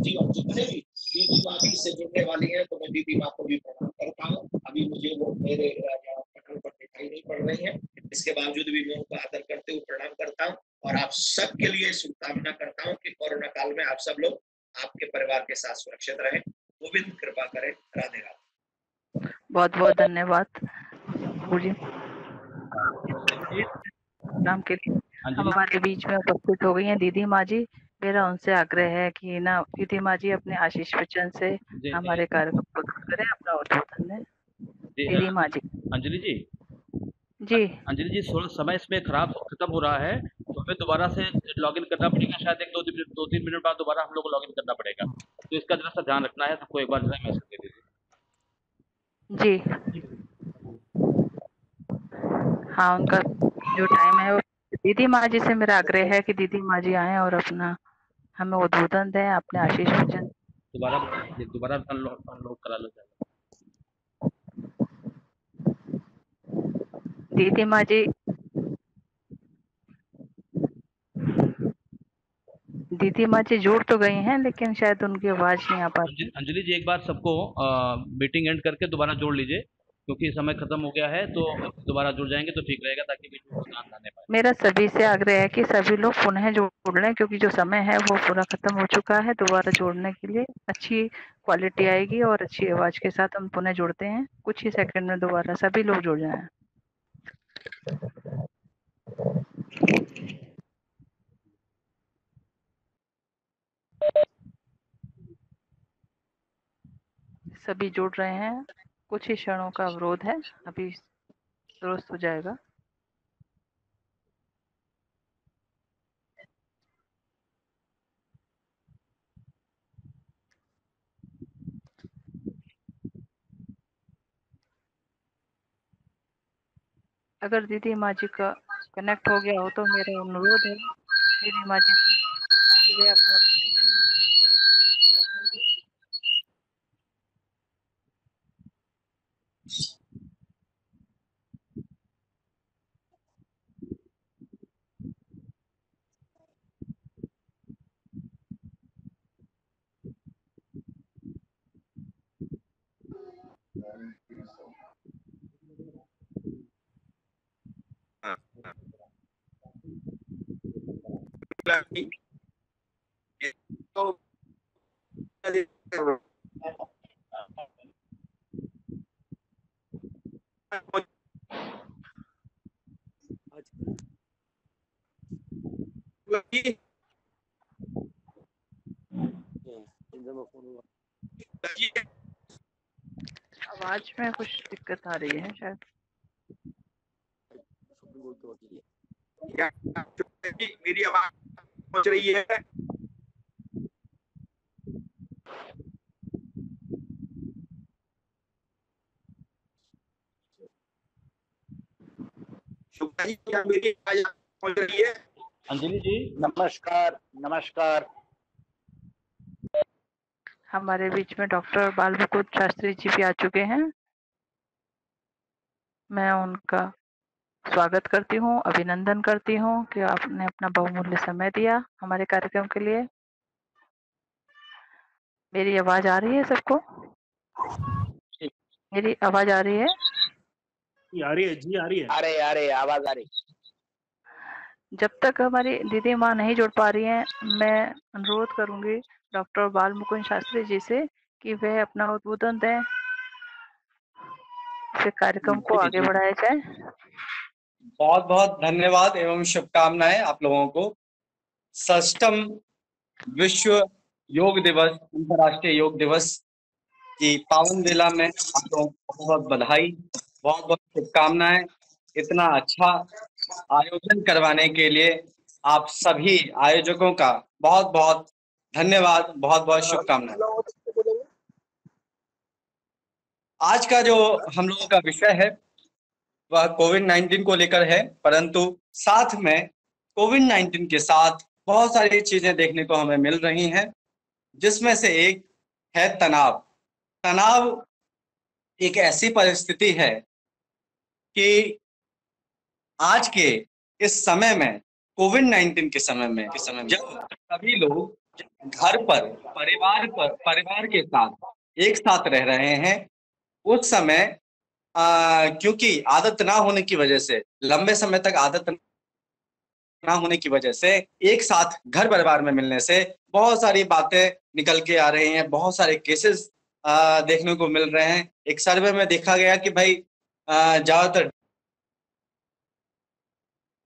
जी और जितने भी दीदी माँ से जुड़ने वाली है, तो मैं दीदी माँ को भी प्रणाम करता हूँ। अभी मुझे वो मेरे पटल पर दिखाई नहीं पड़ रही है, इसके बावजूद भी मैं उनका आदर करते हुए प्रणाम करता हूँ और आप सबके लिए शुभकामना करता हूँ कि कोरोना काल में आप सब लोग आपके परिवार के साथ सुरक्षित रहें। गोविंद कृपा करें। राधे राधे। बहुत बहुत धन्यवाद गुरुजी नाम के लिए। हमारे बीच में उपस्थित हो गई हैं दीदी माँ जी। मेरा उनसे आग्रह है कि ना दीदी माँ जी अपने आशीष वचन से हमारे कार्यक्रम को करें। अपना उद्बोधन है दीदी माँ जी। अंजलि जी अंजलि जी, थोड़ा समय इसमें खत्म हो रहा है, तो हमें दोबारा से लॉगिन करना पड़ेगा। शायद 2-3 मिनट बाद दोबारा हम लोग को लॉगिन करना पड़ेगा। तो इसका जरा सा ध्यान रखना है, सबको एक बार जरा मैसेज दे दीजिए। जी हाँ, उनका जो टाइम है वो दीदी माँ जी से मेरा आग्रह है कि दीदी माँ जी आए और अपना हमें उद्बोधन दें, अपने आशीष वचन। दोबारा अनलॉक करा लो जाएगा। दीदी माँ जी जुड़ तो गई हैं, लेकिन शायद उनकी आवाज नहीं आ पाती। अंजलि जी एक बार सबको मीटिंग एंड करके दोबारा जोड़ लीजिए, क्योंकि समय खत्म हो गया है, तो दोबारा जुड़ जाएंगे तो ठीक रहेगा, ताकि बीच में कोई काम ना पाए। मेरा सभी से आग्रह है कि सभी लोग पुनः जोड़ लें, क्योंकि जो समय है वो पूरा खत्म हो चुका है। दोबारा जोड़ने के लिए अच्छी क्वालिटी आएगी और अच्छी आवाज के साथ हम पुनः जुड़ते हैं। कुछ ही सेकंड में दोबारा सभी लोग जुड़ जाएं। सभी जुड़ रहे हैं, कुछ ही क्षणों का अवरोध है, अभी दुरुस्त हो जाएगा। अगर दीदी माँ जी का कनेक्ट हो गया हो तो मेरा अनुरोध है दीदी माँ जी वे अपना आवाज में कुछ दिक्कत आ रही है शायद। मेरी आवाज पहुंच रही है? क्या मेरी आवाज पहुंच रही है? अंजलि जी नमस्कार। नमस्कार। हमारे बीच में डॉक्टर बाल मुकुंद शास्त्री जी भी आ चुके हैं। मैं उनका स्वागत करती हूँ, अभिनंदन करती हूँ कि आपने अपना बहुमूल्य समय दिया हमारे कार्यक्रम के लिए। मेरी आवाज आ रही है सबको? मेरी आवाज आ रही है? आ रही है जी, आ रही है। आ रही आवाज आ रही। जब तक हमारी दीदी माँ नहीं जुड़ पा रही हैं, मैं अनुरोध करूंगी डॉक्टर बाल मुकुंद शास्त्री जी से कि वह अपना उद्बोधन दें, फिर कार्यक्रम को आगे बढ़ाया जाए। बहुत बहुत धन्यवाद एवं शुभकामनाएं आप लोगों को। 6वां विश्व योग दिवस, अंतर्राष्ट्रीय योग दिवस की पावन बेला में आप लोगों को बहुत बहुत बधाई, बहुत बहुत शुभकामनाएं। इतना अच्छा आयोजन करवाने के लिए आप सभी आयोजकों का बहुत बहुत धन्यवाद, बहुत बहुत शुभकामनाएं। आज का जो हम लोगों का विषय है वह कोविड-19 को लेकर है, परंतु साथ में कोविड-19 के साथ बहुत सारी चीजें देखने को हमें मिल रही हैं, जिसमें से एक है तनाव। तनाव एक ऐसी परिस्थिति है कि आज के इस समय में, कोविड-19 के समय में जब सभी लोग घर पर परिवार के साथ एक साथ रह रहे हैं, उस समय क्योंकि आदत ना होने की वजह से, लंबे समय तक आदत ना होने की वजह से एक साथ घर परिवार में मिलने से बहुत सारी बातें निकल के आ रही हैं, बहुत सारे केसेस देखने को मिल रहे हैं। एक सर्वे में देखा गया कि भाई ज्यादातर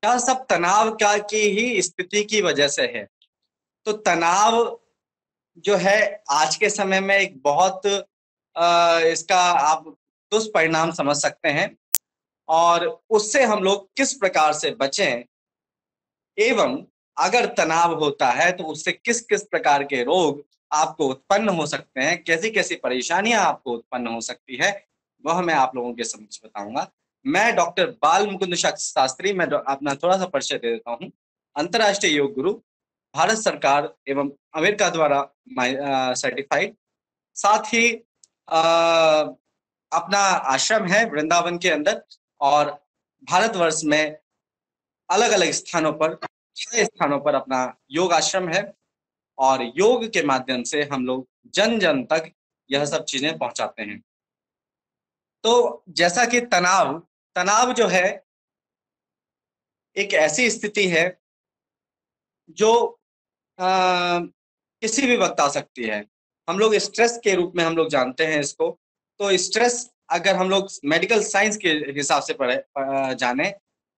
सब तनाव का की ही स्थिति की वजह से है। तो तनाव जो है आज के समय में एक बहुत इसका आप दुष्परिणाम समझ सकते हैं, और उससे हम लोग किस प्रकार से बचें, एवं अगर तनाव होता है तो उससे किस किस प्रकार के रोग आपको उत्पन्न हो सकते हैं, कैसी कैसी परेशानियां आपको उत्पन्न हो सकती है, वह मैं आप लोगों के समक्ष बताऊंगा। मैं डॉक्टर बाल मुकुंद शास्त्री, मैं अपना थोड़ा सा परिचय दे देता हूँ। अंतर्राष्ट्रीय योग गुरु, भारत सरकार एवं अमेरिका द्वारा सर्टिफाइड, साथ ही अपना आश्रम है वृंदावन के अंदर, और भारतवर्ष में अलग अलग स्थानों पर, 6 स्थानों पर अपना योग आश्रम है, और योग के माध्यम से हम लोग जन जन तक यह सब चीजें पहुंचाते हैं। तो जैसा कि तनाव जो है एक ऐसी स्थिति है जो किसी भी वक्त आ सकती है। हम लोग स्ट्रेस के रूप में हम लोग जानते हैं इसको। तो स्ट्रेस अगर हम लोग मेडिकल साइंस के हिसाब से जाने,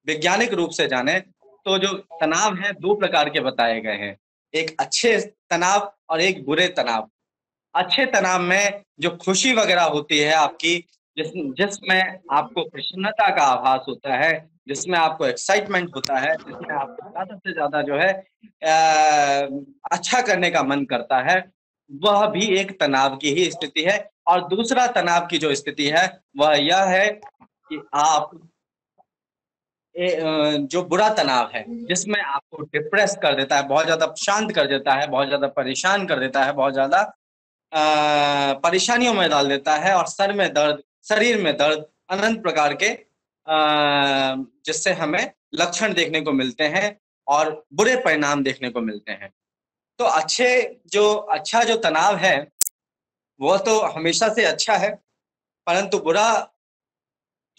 वैज्ञानिक रूप से जाने, तो जो तनाव है 2 प्रकार के बताए गए हैं, एक अच्छे तनाव और एक बुरे तनाव। अच्छे तनाव में जो खुशी वगैरह होती है आपकी, जिसमें आपको प्रसन्नता का आभास होता है, जिसमें आपको एक्साइटमेंट होता है, जिसमें आपको ज्यादा से ज्यादा जो है अच्छा करने का मन करता है, वह भी एक तनाव की ही स्थिति है। और दूसरा तनाव की जो स्थिति है वह यह है कि आप जो बुरा तनाव है, जिसमें आपको डिप्रेस कर देता है, बहुत ज्यादा शांत कर देता है, बहुत ज्यादा परेशान कर देता है, बहुत ज्यादा परेशानियों में डाल देता है, और सर में दर्द, शरीर में दर्द, अनंत प्रकार के जिससे हमें लक्षण देखने को मिलते हैं और बुरे परिणाम देखने को मिलते हैं। तो अच्छा जो तनाव है वो तो हमेशा से अच्छा है, परंतु बुरा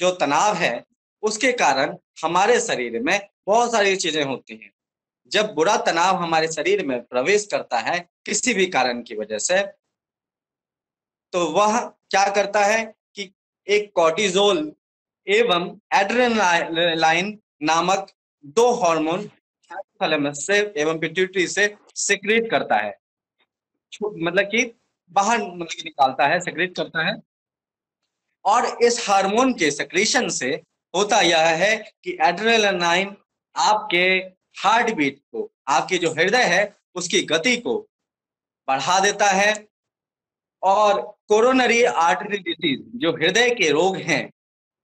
जो तनाव है उसके कारण हमारे शरीर में बहुत सारी चीजें होती हैं। जब बुरा तनाव हमारे शरीर में प्रवेश करता है किसी भी कारण की वजह से, तो वह क्या करता है कि एक कॉर्टिजोल एवं एड्रेनालाइन नामक 2 हार्मोन थैलेमस से एवं पिट्यूटरी से सिक्रीट करता है, मतलब कि बाहर निकालता है, सिक्रीट करता है। और इस हार्मोन के सिक्रीशन से होता यह है कि एड्रेनालाइन आपके हार्ट बीट को, आपके जो हृदय है उसकी गति को बढ़ा देता है, और कोरोनरी आर्टरी डिसीज, जो हृदय के रोग हैं,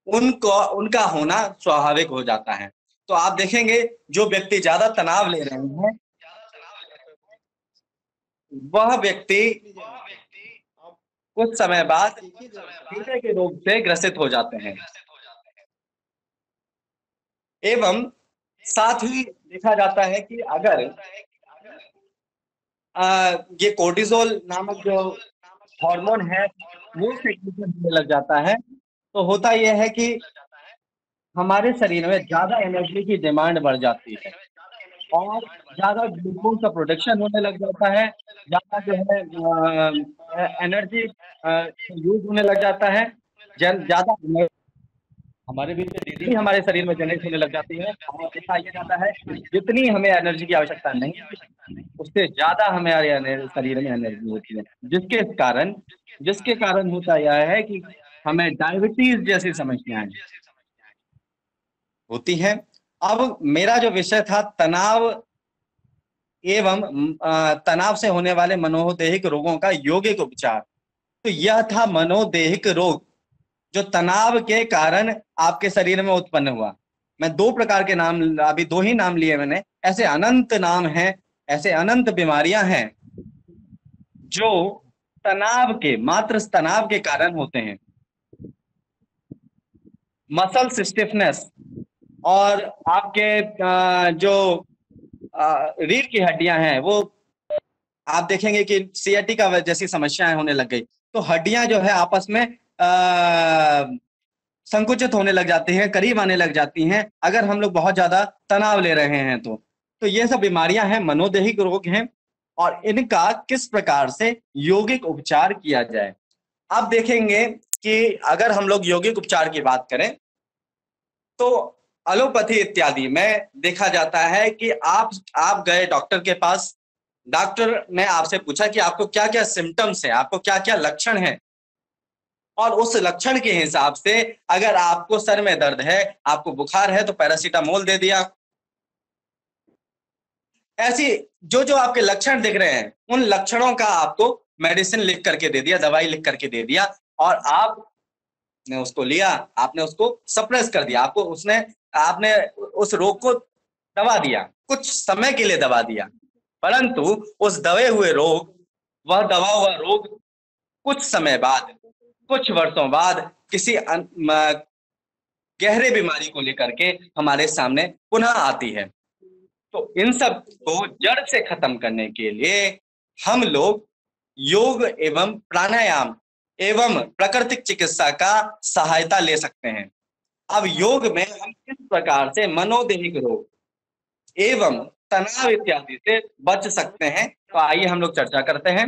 उनका होना स्वाभाविक हो जाता है। तो आप देखेंगे जो व्यक्ति ज्यादा तनाव ले रहे हैं वह व्यक्ति कुछ समय बाद हृदय के रोग से ग्रसित हो जाते हैं। एवं साथ ही देखा जाता है कि अगर ये कोर्टिसोल नामक जो हार्मोन है वो सिक्रीशन होने लग जाता है, तो होता यह है कि हमारे शरीर में ज्यादा एनर्जी की डिमांड बढ़ जाती है, और ज्यादा ग्लूकोज का प्रोडक्शन होने लग जाता है, ज्यादा जो है एनर्जी यूज होने लग जाता है, ज्यादा हमारे बीच में हमारे शरीर में जनरेट होने लग जाती है। और देखा यह जाता है जितनी हमें एनर्जी की आवश्यकता नहीं है उससे ज्यादा हमारे शरीर में एनर्जी होती है, जिसके कारण होता यह है कि हमें डायबिटीज जैसी समस्याएं होती हैं। अब मेरा जो विषय था तनाव एवं तनाव से होने वाले मनोदेहिक रोगों का यौगिक उपचार, तो यह था मनोदेहिक रोग जो तनाव के कारण आपके शरीर में उत्पन्न हुआ। मैं 2 प्रकार के नाम, अभी 2 ही नाम लिए मैंने, ऐसे अनंत नाम हैं, ऐसे अनंत बीमारियां हैं जो मात्र तनाव के कारण होते हैं। मसल स्टिफनेस, और आपके जो रीढ़ की हड्डियां हैं वो आप देखेंगे कि सियाटिका जैसी समस्याएं होने लग गई, तो हड्डियां जो है आपस में संकुचित होने लग जाती हैं, करीब आने लग जाती हैं अगर हम लोग बहुत ज्यादा तनाव ले रहे हैं। तो ये सब बीमारियां हैं, मनोदेहिक रोग हैं, और इनका किस प्रकार से यौगिक उपचार किया जाए। आप देखेंगे कि अगर हम लोग यौगिक उपचार की बात करें तो एलोपैथी इत्यादि में देखा जाता है कि आप गए डॉक्टर के पास, डॉक्टर ने आपसे पूछा कि आपको क्या क्या सिम्टम्स है, आपको क्या क्या लक्षण है, और उस लक्षण के हिसाब से अगर आपको सर में दर्द है, आपको बुखार है, तो पैरासीटामोल दे दिया। ऐसी जो जो आपके लक्षण दिख रहे हैं उन लक्षणों का आपको मेडिसिन लिख करके दे दिया, दवाई लिख करके दे दिया, और आपने उसको लिया, आपने उसको सप्रेस कर दिया, आपने उस रोग को दबा दिया, कुछ समय के लिए दबा दिया, परंतु उस दबे हुए रोग, वह दबा हुआ रोग कुछ समय बाद, कुछ वर्षों बाद किसी गहरे बीमारी को लेकर के हमारे सामने पुनः आती है। तो इन सब को जड़ से खत्म करने के लिए हम लोग योग एवं प्राणायाम एवं प्राकृतिक चिकित्सा का सहायता ले सकते हैं। अब योग में हम किस प्रकार से मनोदैहिक रोग एवं तनाव इत्यादि से बच सकते हैं, तो आइए हम लोग चर्चा करते हैं।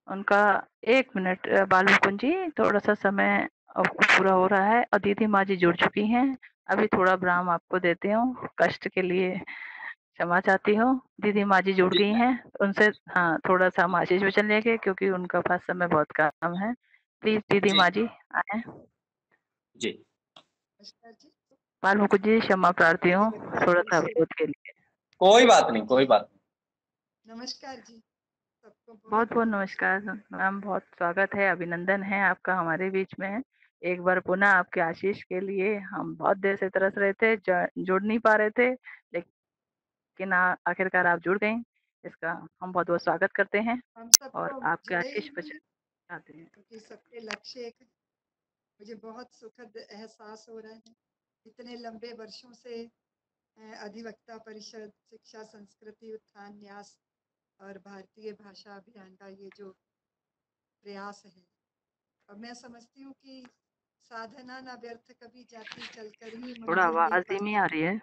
उनका 1 मिनट बालमुकुंद जी, थोड़ा सा समय पूरा हो रहा है और दीदी माँ जी जुड़ चुकी हैं। अभी थोड़ा विराम आपको देती हूँ, कष्ट के लिए क्षमा चाहती हूँ। दीदी माँ जी जुड़ गई हैं, उनसे हाँ थोड़ा सा हम आशीष वचन लेंगे क्योंकि उनका पास समय बहुत कम है। प्लीज दीदी माँ जी आए। जी बालमुकुंद जी क्षमा प्रार्थी हूँ थोड़ा सा अवरोध के लिए। कोई बात नहीं, कोई बात नहीं। नमस्कार जी, सबको बहुत बहुत नमस्कार मैम, बहुत स्वागत है, अभिनंदन है आपका हमारे बीच में। एक बार पुनः आपके आशीष के लिए हम बहुत देर से तरस रहे थे, जुड़ नहीं पा रहे थे, लेकिन आखिरकार आप जुड़ गए। इसका हम बहुत बहुत स्वागत करते हैं और आपके आशीष वचन चाहते हैं क्योंकि सबके लक्ष्य एक है। मुझे बहुत सुखद एहसास हो रहा है, इतने लंबे वर्षों से अधिवक्ता परिषद, शिक्षा संस्कृति उत्थान न्यास और भारतीय भाषा अभियान का ये जो प्रयास है, और मैं समझती हूँ कि साधना ना व्यर्थ कभी जाती, चलकर ही थोड़ा आवाज धीमी आ रही है,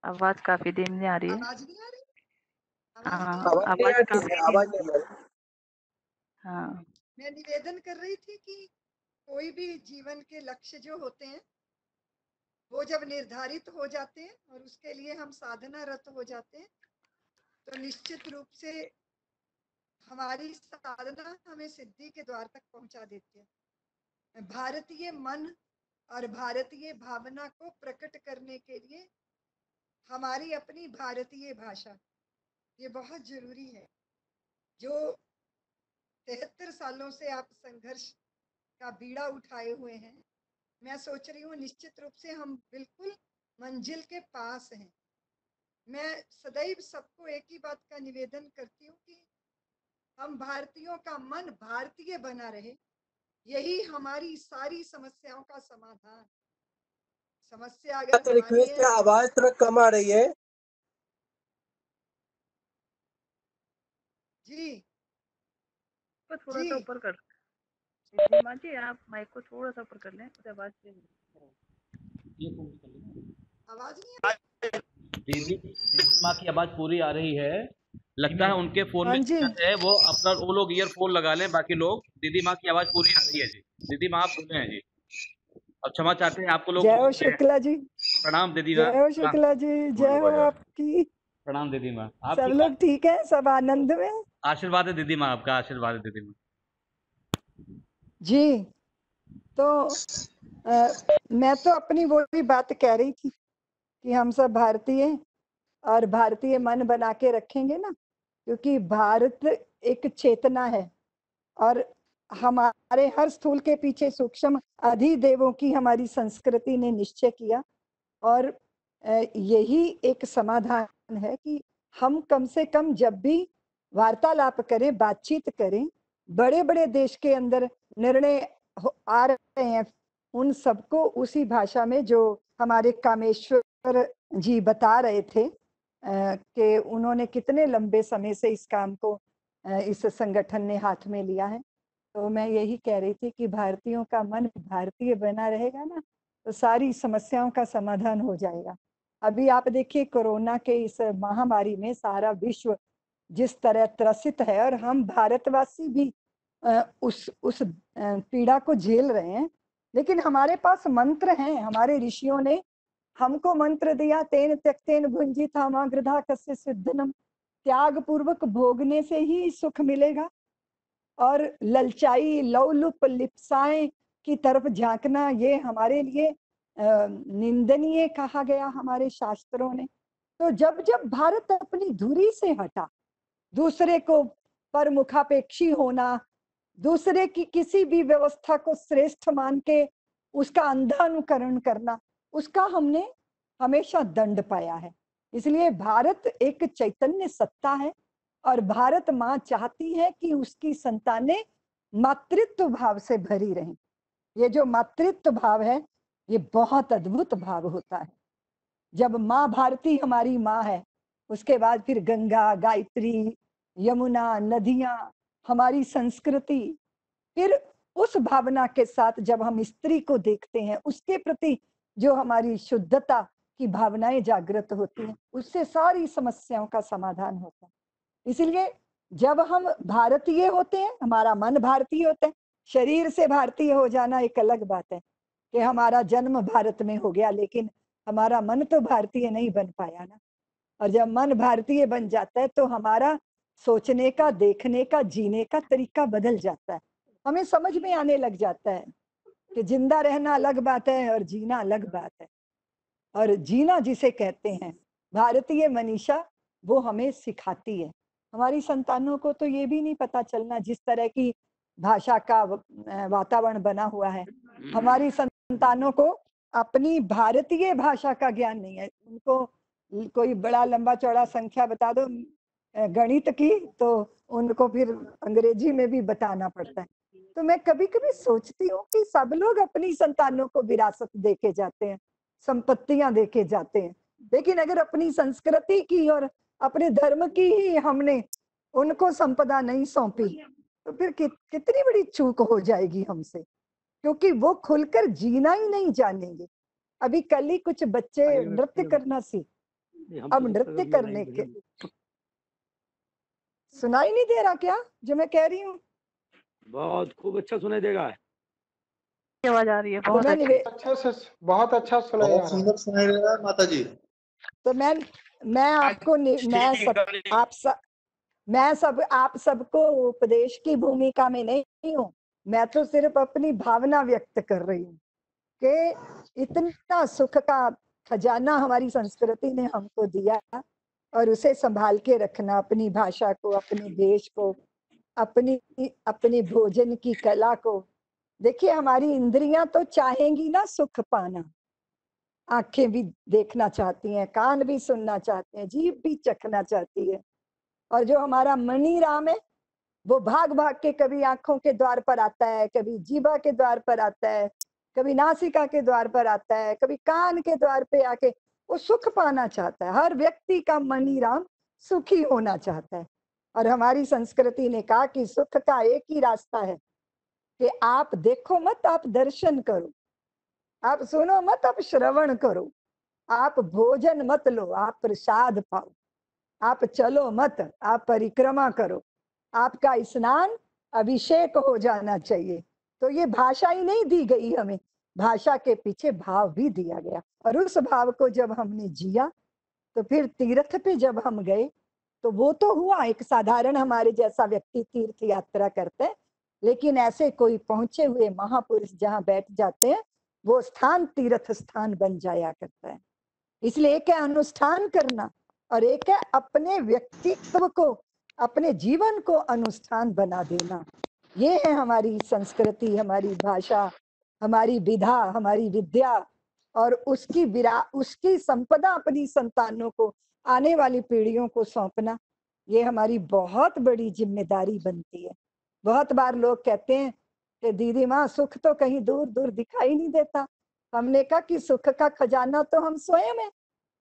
आवाज काफी धीमी आ रही है। आवाज नहीं आ रही? आवाज काफी, हाँ। मैं निवेदन कर रही थी कि कोई भी जीवन के लक्ष्य जो होते हैं वो जब निर्धारित हो जाते हैं और उसके लिए हम साधनारत हो जाते हैं, तो निश्चित रूप से हमारी साधना हमें सिद्धि के द्वार तक पहुंचा देती है। भारतीय मन और भारतीय भावना को प्रकट करने के लिए हमारी अपनी भारतीय भाषा ये बहुत जरूरी है। जो 73 सालों से आप संघर्ष का बीड़ा उठाए हुए हैं, मैं सोच रही हूँ निश्चित रूप से हम बिल्कुल मंजिल के पास हैं। मैं सदैव सबको एक ही बात का निवेदन करती हूँ कि हम भारतीयों का मन भारतीय बना रहे, यही हमारी सारी समस्याओं का समाधान। समस्या अगर रिक्वेस्ट है, आवाज थोड़ा कम आ रही है जी। तो थोड़ा सा ऊपर कर दीदी माँ जी, आप माइक को थोड़ा सा ऊपर कर लें, तो आवाज आवाज नहीं दीदी माँ की आवाज पूरी आ रही है। लगता है उनके फोन में दिक्कत है, वो अपना वो लोग ईयरफोन लगा लें, बाकी लोग। दीदी माँ की आवाज पूरी आ रही है जी। दीदी माँ आप बोले हैं जी, और क्षमा चाहते हैं आपको लोग। जय हो शुक्ला जी। प्रणाम दीदी माँ। जय हो शुक्ला जी, जय हो आपकी। प्रणाम दीदी माँ। सब लोग ठीक है, सब आनंद में। आशीर्वाद है दीदी माँ, आपका आशीर्वाद है दीदी माँ जी। तो मैं तो अपनी वो भी बात कह रही थी कि हम सब भारतीय और भारतीय मन बना के रखेंगे ना, क्योंकि भारत एक चेतना है और हमारे हर स्थूल के पीछे सूक्ष्म अधिदेवों की हमारी संस्कृति ने निश्चय किया, और यही एक समाधान है कि हम कम से कम जब भी वार्तालाप करें, बातचीत करें, बड़े बड़े देश के अंदर निर्णय आ रहे हैं, उन सबको उसी भाषा में जो हमारे कामेश्वर जी बता रहे थे कि उन्होंने कितने लंबे समय से इस काम को इस संगठन ने हाथ में लिया है। तो मैं यही कह रही थी कि भारतीयों का मन भारतीय बना रहेगा ना, तो सारी समस्याओं का समाधान हो जाएगा। अभी आप देखिए, कोरोना के इस महामारी में सारा विश्व जिस तरह त्रसित है, और हम भारतवासी भी उस पीड़ा को झेल रहे हैं, लेकिन हमारे पास मंत्र हैं। हमारे ऋषियों ने हमको मंत्र दिया, तेन त्यक्तेन भुंजितामागृधा कस्य सिद्धनम, त्याग पूर्वक भोगने से ही सुख मिलेगा, और ललचाई लौलुप लिप्साएं की तरफ झांकना ये हमारे लिए निंदनीय कहा गया हमारे शास्त्रों ने। तो जब जब भारत अपनी धुरी से हटा, दूसरे को परमुखापेक्षी होना, दूसरे की किसी भी व्यवस्था को श्रेष्ठ मान के उसका अंधा अनुकरण करना, उसका हमने हमेशा दंड पाया है। इसलिए भारत एक चैतन्य सत्ता है और भारत माँ चाहती है कि उसकी संतानें मातृत्व भाव से भरी रहें। ये जो मातृत्व भाव है ये बहुत अद्भुत भाव होता है। जब माँ भारती हमारी माँ है, उसके बाद फिर गंगा, गायत्री, यमुना, नदियां, हमारी संस्कृति, फिर उस भावना के साथ जब हम स्त्री को देखते हैं, उसके प्रति जो हमारी शुद्धता की भावनाएं जागृत होती हैं, उससे सारी समस्याओं का समाधान होता है। इसलिए जब हम भारतीय होते हैं, हमारा मन भारतीय होता है। शरीर से भारतीय हो जाना एक अलग बात है कि हमारा जन्म भारत में हो गया, लेकिन हमारा मन तो भारतीय नहीं बन पाया ना। और जब मन भारतीय बन जाता है तो हमारा सोचने का, देखने का, जीने का तरीका बदल जाता है। हमें समझ में आने लग जाता है कि जिंदा रहना अलग बात है और जीना अलग बात है। और जीना जिसे कहते हैं भारतीय मनीषा, वो हमें सिखाती है। हमारी संतानों को तो ये भी नहीं पता चलना जिस तरह की भाषा का वातावरण बना हुआ है। हमारी संतानों को अपनी भारतीय भाषा का ज्ञान नहीं है। उनको कोई बड़ा लंबा चौड़ा संख्या बता दो गणित की, तो उनको फिर अंग्रेजी में भी बताना पड़ता है। तो मैं कभी कभी सोचती हूँ कि सब लोग अपनी संतानों को विरासत देके जाते हैं, संपत्तियां देके जाते हैं, लेकिन अगर अपनी संस्कृति की और अपने धर्म की ही हमने उनको संपदा नहीं सौंपी तो फिर कितनी बड़ी चूक हो जाएगी हमसे, क्योंकि वो खुलकर जीना ही नहीं जानेंगे। अभी कल ही कुछ बच्चे नृत्य करना सीख, अब नृत्य करने के सुनाई नहीं दे रहा क्या जो मैं कह रही हूँ? बहुत खूब अच्छा सुनाई देगा। आवाज आ रही है, बहुत बहुत अच्छा सुनाई आ रहा है। सुंदर सुनाई दे रहा है माता जी। तो मैं आपको आप सबको उपदेश की भूमिका में नहीं हूँ। मैं तो सिर्फ अपनी भावना व्यक्त कर रही हूँ कि इतना सुख का खजाना हमारी संस्कृति ने हमको दिया और उसे संभाल के रखना, अपनी भाषा को, अपने देश को, अपनी भोजन की कला को। देखिए हमारी इंद्रियां तो चाहेंगी ना सुख पाना, आंखें भी देखना चाहती हैं, कान भी सुनना चाहते हैं, जीभ भी चखना चाहती है। और जो हमारा मणि राम है वो भाग भाग के कभी आंखों के द्वार पर आता है, कभी जीभा के द्वार पर आता है, कभी नासिका के द्वार पर आता है, कभी कान के द्वार पे आके वो सुख पाना चाहता है। हर व्यक्ति का मणि राम सुखी होना चाहता है। और हमारी संस्कृति ने कहा कि सुख का एक ही रास्ता है कि आप देखो मत, आप दर्शन करो, आप सुनो मत, आप श्रवण करो, आप भोजन मत लो, आप प्रसाद पाओ, आप चलो मत, आप परिक्रमा करो, आपका स्नान अभिषेक हो जाना चाहिए। तो ये भाषा ही नहीं दी गई हमें, भाषा के पीछे भाव भी दिया गया। और उस भाव को जब हमने जिया तो फिर तीर्थ पे जब हम गए तो वो तो हुआ, एक साधारण हमारे जैसा व्यक्ति तीर्थ यात्रा करते हैं, लेकिन ऐसे कोई पहुंचे हुए महापुरुष जहाँ बैठ जाते हैं वो स्थान तीर्थ स्थान बन जाया करता है। इसलिए एक है अनुष्ठान करना और एक है अपने व्यक्तित्व को, अपने जीवन को अनुष्ठान बना देना। ये है हमारी संस्कृति, हमारी भाषा, हमारी विधा, हमारी विद्या और उसकी संपदा अपनी संतानों को, आने वाली पीढ़ियों को सौंपना, ये हमारी बहुत बड़ी जिम्मेदारी बनती है। बहुत बार लोग कहते हैं कि दीदी माँ सुख तो कहीं दूर दूर दिखाई नहीं देता। हमने कहा कि सुख का खजाना तो हम स्वयं है।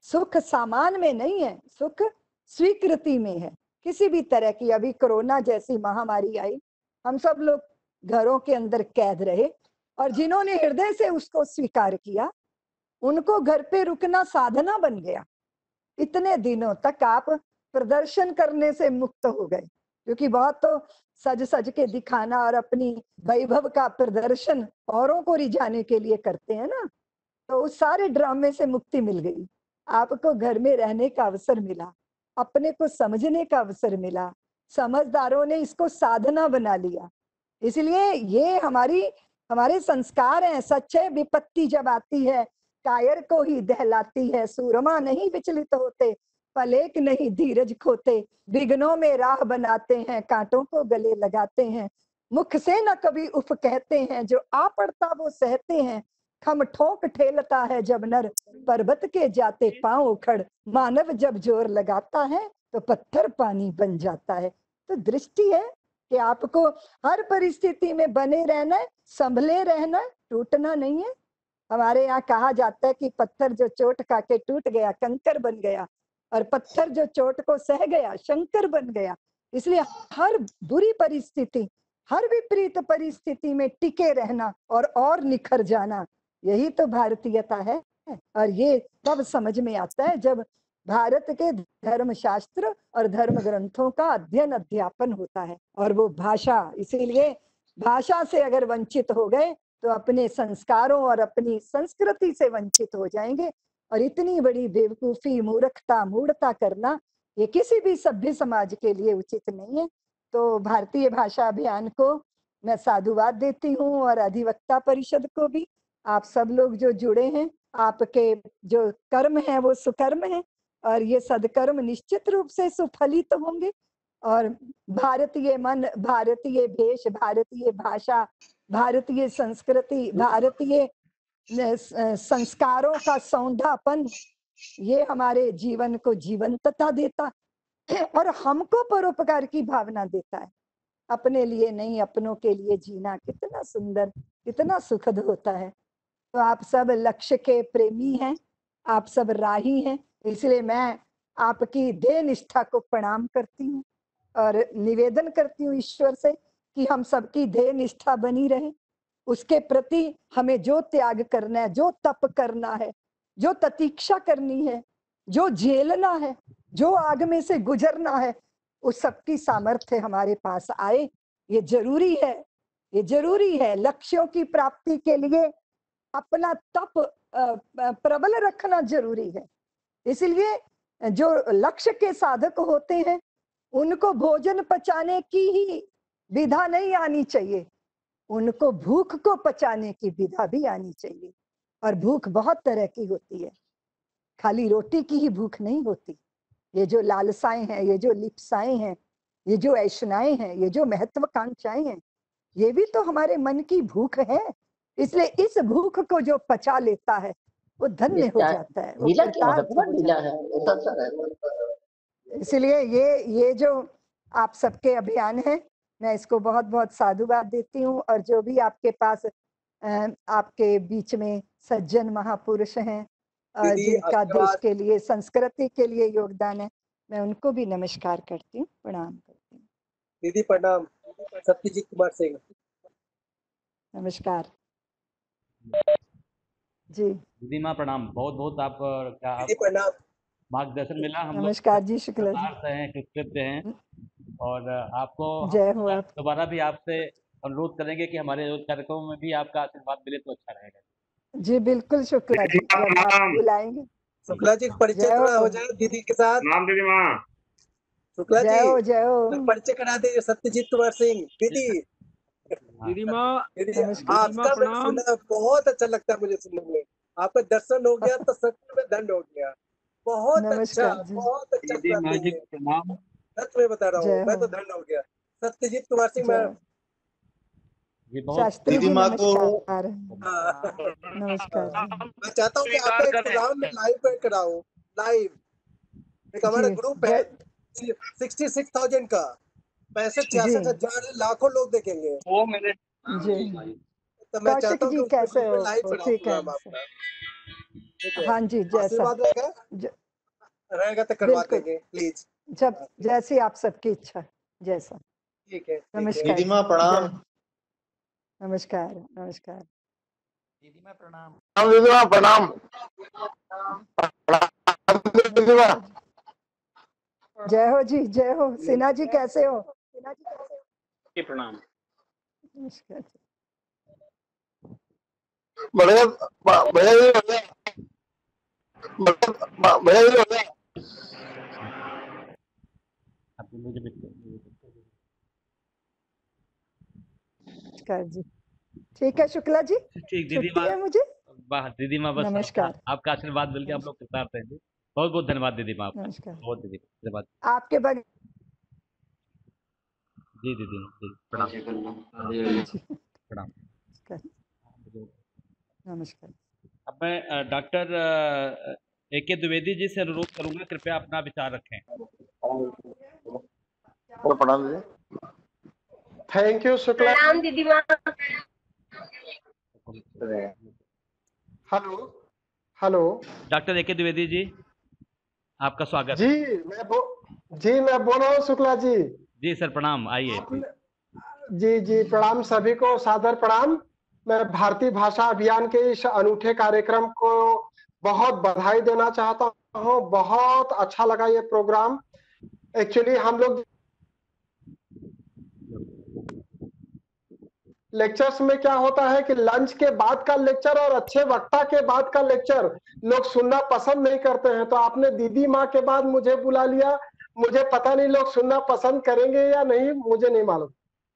सुख सामान में नहीं है, सुख स्वीकृति में है। किसी भी तरह की, अभी कोरोना जैसी महामारी आई, हम सब लोग घरों के अंदर कैद रहे और जिन्होंने हृदय से उसको स्वीकार किया उनको घर पे रुकना साधना बन गया। इतने दिनों तक आप प्रदर्शन करने से मुक्त हो गए, क्योंकि बहुत तो सज सज के दिखाना और अपनी वैभव का प्रदर्शन औरों को रिझाने के लिए करते हैं ना, तो उस सारे ड्रामे से मुक्ति मिल गई। आपको घर में रहने का अवसर मिला, अपने को समझने का अवसर मिला, समझदारों ने इसको साधना बना लिया। इसलिए ये हमारे संस्कार हैं। सच है, विपत्ति जब आती है कायर को ही दहलाती है। सूरमा नहीं विचलित होते, पल एक नहीं धीरज खोते, विघ्नों में राह बनाते हैं, कांटों को गले लगाते हैं। मुख से न कभी उफ कहते हैं, जो आ पड़ता वो सहते हैं। खम ठोक ठेलता है जब नर, पर्वत के जाते पांव उखड़। मानव जब जोर लगाता है तो पत्थर पानी बन जाता है। तो दृष्टि है कि आपको हर परिस्थिति में बने रहना है, संभले रहना है, टूटना नहीं है। हमारे यहाँ कहा जाता है कि पत्थर जो चोट खा के टूट गया कंकर बन गया, और पत्थर जो चोट को सह गया शंकर बन गया। इसलिए हर बुरी परिस्थिति, हर विपरीत परिस्थिति में टिके रहना और निखर जाना, यही तो भारतीयता है। और ये तब समझ में आता है जब भारत के धर्म शास्त्र और धर्म ग्रंथों का अध्ययन अध्यापन होता है। और वो भाषा, इसीलिए भाषा से अगर वंचित हो गए तो अपने संस्कारों और अपनी संस्कृति से वंचित हो जाएंगे। और इतनी बड़ी बेवकूफी, मूर्खता, मूढ़ता करना ये किसी भी सभ्य समाज के लिए उचित नहीं है। तो भारतीय भाषा अभियान को मैं साधुवाद देती हूँ, और अधिवक्ता परिषद को भी। आप सब लोग जो जुड़े हैं, आपके जो कर्म है वो सुकर्म है, और ये सदकर्म निश्चित रूप से सुफलित होंगे। और भारतीय मन, भारतीय भेष, भारतीय भाषा, भारतीय संस्कृति, भारतीय संस्कारों का सौंधापन, ये हमारे जीवन को जीवंतता देता है और हमको परोपकार की भावना देता है। अपने लिए नहीं, अपनों के लिए जीना कितना सुंदर, कितना सुखद होता है। तो आप सब लक्ष्य के प्रेमी हैं, आप सब राही हैं, इसलिए मैं आपकी देह निष्ठा को प्रणाम करती हूँ और निवेदन करती हूँ ईश्वर से कि हम सबकी देह निष्ठा बनी रहे। उसके प्रति हमें जो त्याग करना है, जो तप करना है, जो प्रतीक्षा करनी है, जो झेलना है, जो आग में से गुजरना है, उस सबकी सामर्थ्य हमारे पास आए। ये जरूरी है, ये जरूरी है। लक्ष्यों की प्राप्ति के लिए अपना तप प्रबल रखना जरूरी है। इसलिए जो लक्ष्य के साधक होते हैं उनको भोजन पचाने की ही विधा नहीं आनी चाहिए, उनको भूख को पचाने की विधा भी आनी चाहिए। और भूख बहुत तरह की होती है, खाली रोटी की ही भूख नहीं होती। ये जो लालसाएं हैं, ये जो लिप्साएं हैं, ये जो ऐशनाएं हैं, ये जो महत्वाकांक्षाएं हैं, ये भी तो हमारे मन की भूख है। इसलिए इस भूख को जो पचा लेता है वो धन्य हो जाता है, वो कृतार्थ हो जाता है। इसलिए ये जो आप सबके अभियान है, मैं इसको बहुत बहुत साधुवाद देती हूँ। और जो भी आपके पास आपके बीच में सज्जन महापुरुष हैं जिनका देश के लिए, संस्कृति के लिए योगदान है, मैं उनको भी नमस्कार करती हूँ, प्रणाम करती हूँ। दीदी प्रणाम। सत्यजीत कुमार सिंह। नमस्कार जी। दीदी माँ प्रणाम। बहुत बहुत आप प्रणाम। मार्गदर्शन मिला। हम नमस्कार जी, शुक्ला जी। कृतज्ञ हैं और आपको जय हो आप। दोबारा भी आपसे अनुरोध करेंगे कि हमारे कार्यक्रमों में भी आपका आशीर्वाद मिले तो अच्छा रहेगा। जी बिल्कुल शुक्ला जी, जब आप बुलाएंगे। शुक्ला जी परिचय थोड़ा हो जाए दीदी के साथ। नाम दीदी माँ। शुक्ला जय हो, जय हो। जी परिचय करा दीजिए। सत्यजीत कुमार सिंह। दीदी दीदी माँ, आपका मैंने सुना, बहुत अच्छा लगता है मुझे सुनने में। आपका दर्शन हो गया तो सच में धन्य हो गया। बहुत अच्छा, बहुत अच्छा। प्रणाम। सच में बता रहा हूँ, मैं तो धन्य हो गया। सत्यजीत कुमार सिंह मैम। शास्त्री जी नमस्कार। नमस्कार। मैं चाहता हूँ कि आपका एक प्रोग्राम में लाइव कराऊं, लाइव। एक हमारा ग्रुप है 66,000 का, 65,000 लाखों लोग देखेंगे वो मेरे जी। तो मैं चाहता हूँ कि कैसे हो? लाइव ठीक है। हाँ जी, जैसा रहेगा तो करवा देंगे प्लीज। जब जैसी आप सबकी इच्छा, जैसा। ठीक है। नमस्कार दीदी माँ प्रणाम। नमस्कार, नमस्कार। दीदी माँ प्रणाम। दीदी माँ प्रणाम। जय हो जी, जय हो। सिन्हा जी कैसे हो? सिन्हा जी कैसे हो? प्रणाम। नमस्कार। बढ़िया बढ़िया बढ़िया। नमस्कार जी। ठीक है शुक्ला जी, ठीक छुट्टी है मुझे। वाह दीदी माँ, बस नमस्कार। आपका आशीर्वाद मिल के हम लोग कृतार्थ हैं जी। बहुत बहुत धन्यवाद दीदी माँ आपका, नमस्कार। बहुत दीदी धन्यवाद। आपके बगैर जी दीदी जी प्रणाम प्रणाम। नमस्कार। अब मैं डॉक्टर AK द्विवेदी जी से अनुरोध करूंगा, कृपया अपना विचार रखें। प्रणाम दीदी। Thank you Shukla. प्रणाम दीदी माँ। Hello hello doctor AK Dwivedi ji, आपका स्वागत जी। है। मैं बोल रहा हूँ शुक्ला जी। जी सर प्रणाम, आइए। जी जी प्रणाम, सभी को सादर प्रणाम। मैं भारतीय भाषा अभियान के इस अनूठे कार्यक्रम को बहुत बधाई देना चाहता हूँ। बहुत अच्छा लगा ये प्रोग्राम। एक्चुअली हम लोग लेक्चर्स में क्या होता है कि लंच के बाद का लेक्चर और अच्छे वक्ता के बाद का लेक्चर लोग सुनना पसंद नहीं करते हैं। तो आपने दीदी माँ के बाद मुझे बुला लिया। मुझे पता नहीं लोग सुनना पसंद करेंगे या नहीं, मुझे नहीं मालूम।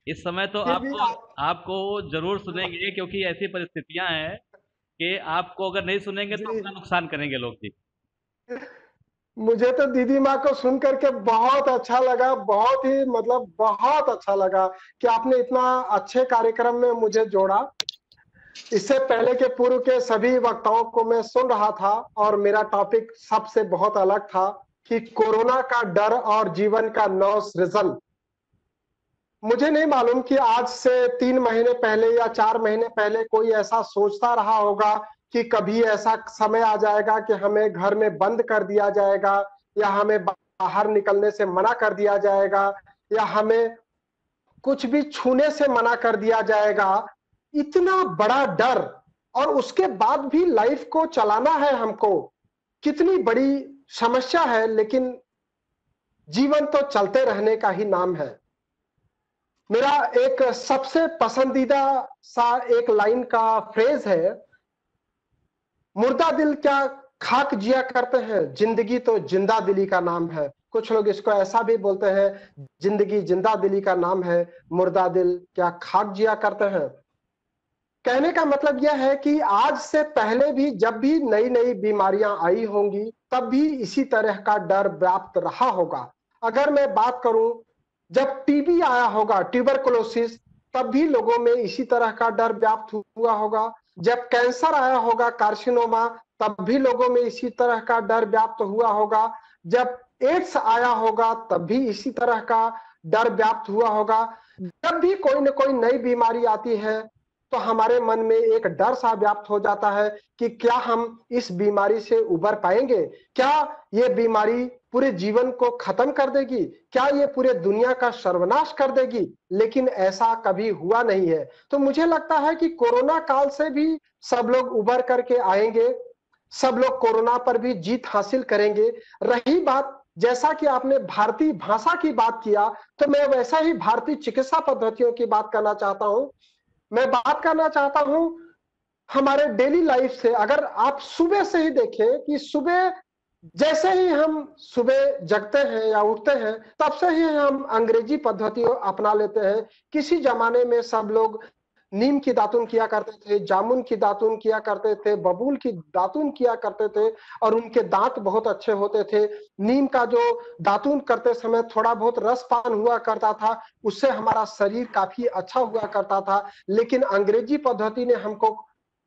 इस समय तो आपको जरूर सुनेंगे, क्योंकि ऐसी परिस्थितियां हैं कि आपको अगर नहीं सुनेंगे तो अपना नुकसान करेंगे लोग जी। मुझे तो दीदी माँ को सुन करके बहुत अच्छा लगा, बहुत ही मतलब बहुत अच्छा लगा कि आपने इतना अच्छे कार्यक्रम में मुझे जोड़ा। इससे पहले के पूर्व के सभी वक्ताओं को मैं सुन रहा था और मेरा टॉपिक सबसे बहुत अलग था कि कोरोना का डर और जीवन का नव सृजन। मुझे नहीं मालूम कि आज से 3 महीने पहले या 4 महीने पहले कोई ऐसा सोचता रहा होगा कि कभी ऐसा समय आ जाएगा कि हमें घर में बंद कर दिया जाएगा, या हमें बाहर निकलने से मना कर दिया जाएगा, या हमें कुछ भी छूने से मना कर दिया जाएगा। इतना बड़ा डर, और उसके बाद भी लाइफ को चलाना है हमको। कितनी बड़ी समस्या है, लेकिन जीवन तो चलते रहने का ही नाम है। मेरा एक सबसे पसंदीदा सा एक लाइन का फ्रेज है, मुर्दा दिल क्या खाक जिया करते हैं, जिंदगी तो जिंदा दिली का नाम है। कुछ लोग इसको ऐसा भी बोलते हैं, जिंदगी जिंदा दिली का नाम है, मुर्दा दिल क्या खाक जिया करते हैं। कहने का मतलब यह है कि आज से पहले भी जब भी नई नई बीमारियां आई होंगी, तब भी इसी तरह का डर व्याप्त रहा होगा। अगर मैं बात करूं, जब टीबी आया होगा, ट्यूबरकुलोसिस, तब भी लोगों में इसी तरह का डर व्याप्त हुआ होगा। जब कैंसर आया होगा, कार्सिनोमा, तब भी लोगों में इसी तरह का डर व्याप्त हुआ होगा। जब एड्स आया होगा, तब भी इसी तरह का डर व्याप्त हुआ होगा। जब भी कोई न कोई नई बीमारी आती है, तो हमारे मन में एक डर सा व्याप्त हो जाता है कि क्या हम इस बीमारी से उबर पाएंगे, क्या ये बीमारी पूरे जीवन को खत्म कर देगी, क्या ये पूरे दुनिया का सर्वनाश कर देगी। लेकिन ऐसा कभी हुआ नहीं है। तो मुझे लगता है कि कोरोना काल से भी सब लोग उबर करके आएंगे, सब लोग कोरोना पर भी जीत हासिल करेंगे। रही बात, जैसा कि आपने भारतीय भाषा की बात किया, तो मैं वैसा ही भारतीय चिकित्सा पद्धतियों की बात करना चाहता हूं। मैं बात करना चाहता हूं हमारे डेली लाइफ से। अगर आप सुबह से ही देखें कि सुबह जैसे ही हम सुबह जगते हैं या उठते हैं, तब से ही हम अंग्रेजी पद्धति अपना लेते हैं। किसी जमाने में सब लोग नीम की दातुन किया करते थे, जामुन की दातुन किया करते थे, बबूल की दातुन किया करते थे, और उनके दांत बहुत अच्छे होते थे। नीम का जो दातुन करते समय थोड़ा बहुत रसपान हुआ करता था, उससे हमारा शरीर काफी अच्छा हुआ करता था। लेकिन अंग्रेजी पद्धति ने हमको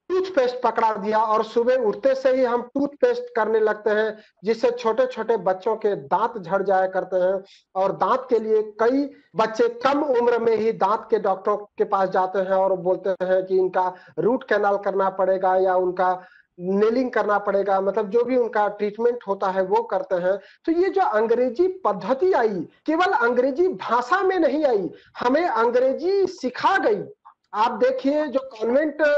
टूथपेस्ट पकड़ा दिया, और सुबह उठते से ही हम टूथपेस्ट करने लगते हैं, जिससे छोटे छोटे बच्चों के दांत झड़ जाया करते हैं। और दांत के लिए कई बच्चे कम उम्र में ही दांत के डॉक्टरों के पास जाते हैं और बोलते हैं कि इनका रूट कैनाल करना पड़ेगा या उनका नेलिंग करना पड़ेगा, मतलब जो भी उनका ट्रीटमेंट होता है वो करते हैं। तो ये जो अंग्रेजी पद्धति आई, केवल अंग्रेजी भाषा में नहीं आई, हमें अंग्रेजी सिखा गई। आप देखिए, जो कॉन्वेंट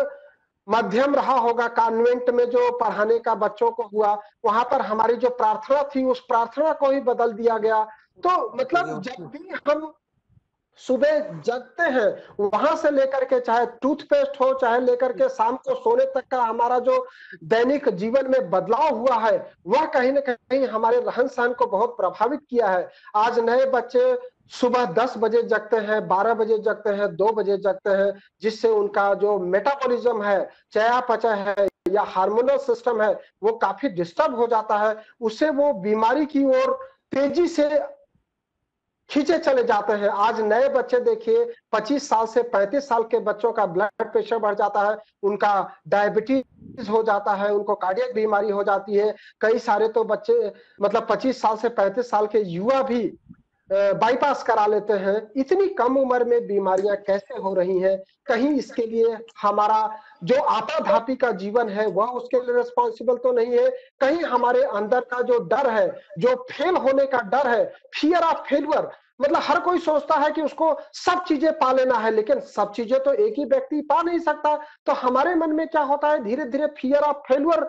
मध्यम रहा होगा, कॉन्वेंट में जो पढ़ाने का बच्चों को हुआ, वहां पर हमारी जो प्रार्थना थी, उस प्रार्थना को ही बदल दिया गया। तो मतलब जब भी हम सुबह जगते हैं, वहां से लेकर के चाहे टूथपेस्ट हो, चाहे लेकर के शाम को सोने तक का हमारा जो दैनिक जीवन में बदलाव हुआ है, वह कहीं ना कहीं हमारे रहन सहन को बहुत प्रभावित किया है। आज नए बच्चे सुबह 10 बजे जगते हैं, 12 बजे जगते हैं, 2 बजे जगते हैं, जिससे उनका जो मेटाबॉलिज्म है, चयापचय है, या हार्मोनल सिस्टम है वो काफी डिस्टर्ब हो जाता है, उससे वो बीमारी की ओर तेजी से खींचे चले जाते हैं। आज नए बच्चे देखिए 25 साल से 35 साल के बच्चों का ब्लड प्रेशर बढ़ जाता है, उनका डायबिटीज हो जाता है, उनको कार्डियक बीमारी हो जाती है। कई सारे तो बच्चे मतलब 25 साल से 35 साल के युवा भी बाईपास करा लेते हैं। इतनी कम उम्र में बीमारियां कैसे हो रही हैं? कहीं इसके लिए हमारा जो आपाधापी का जीवन है वह उसके लिए रिस्पॉन्सिबल तो नहीं है? कहीं हमारे अंदर का जो डर है, जो फेल होने का डर है, फियर ऑफ फेलियर, मतलब हर कोई सोचता है कि उसको सब चीजें पा लेना है, लेकिन सब चीजें तो एक ही व्यक्ति पा नहीं सकता। तो हमारे मन में क्या होता है, धीरे धीरे फियर ऑफ फेलियर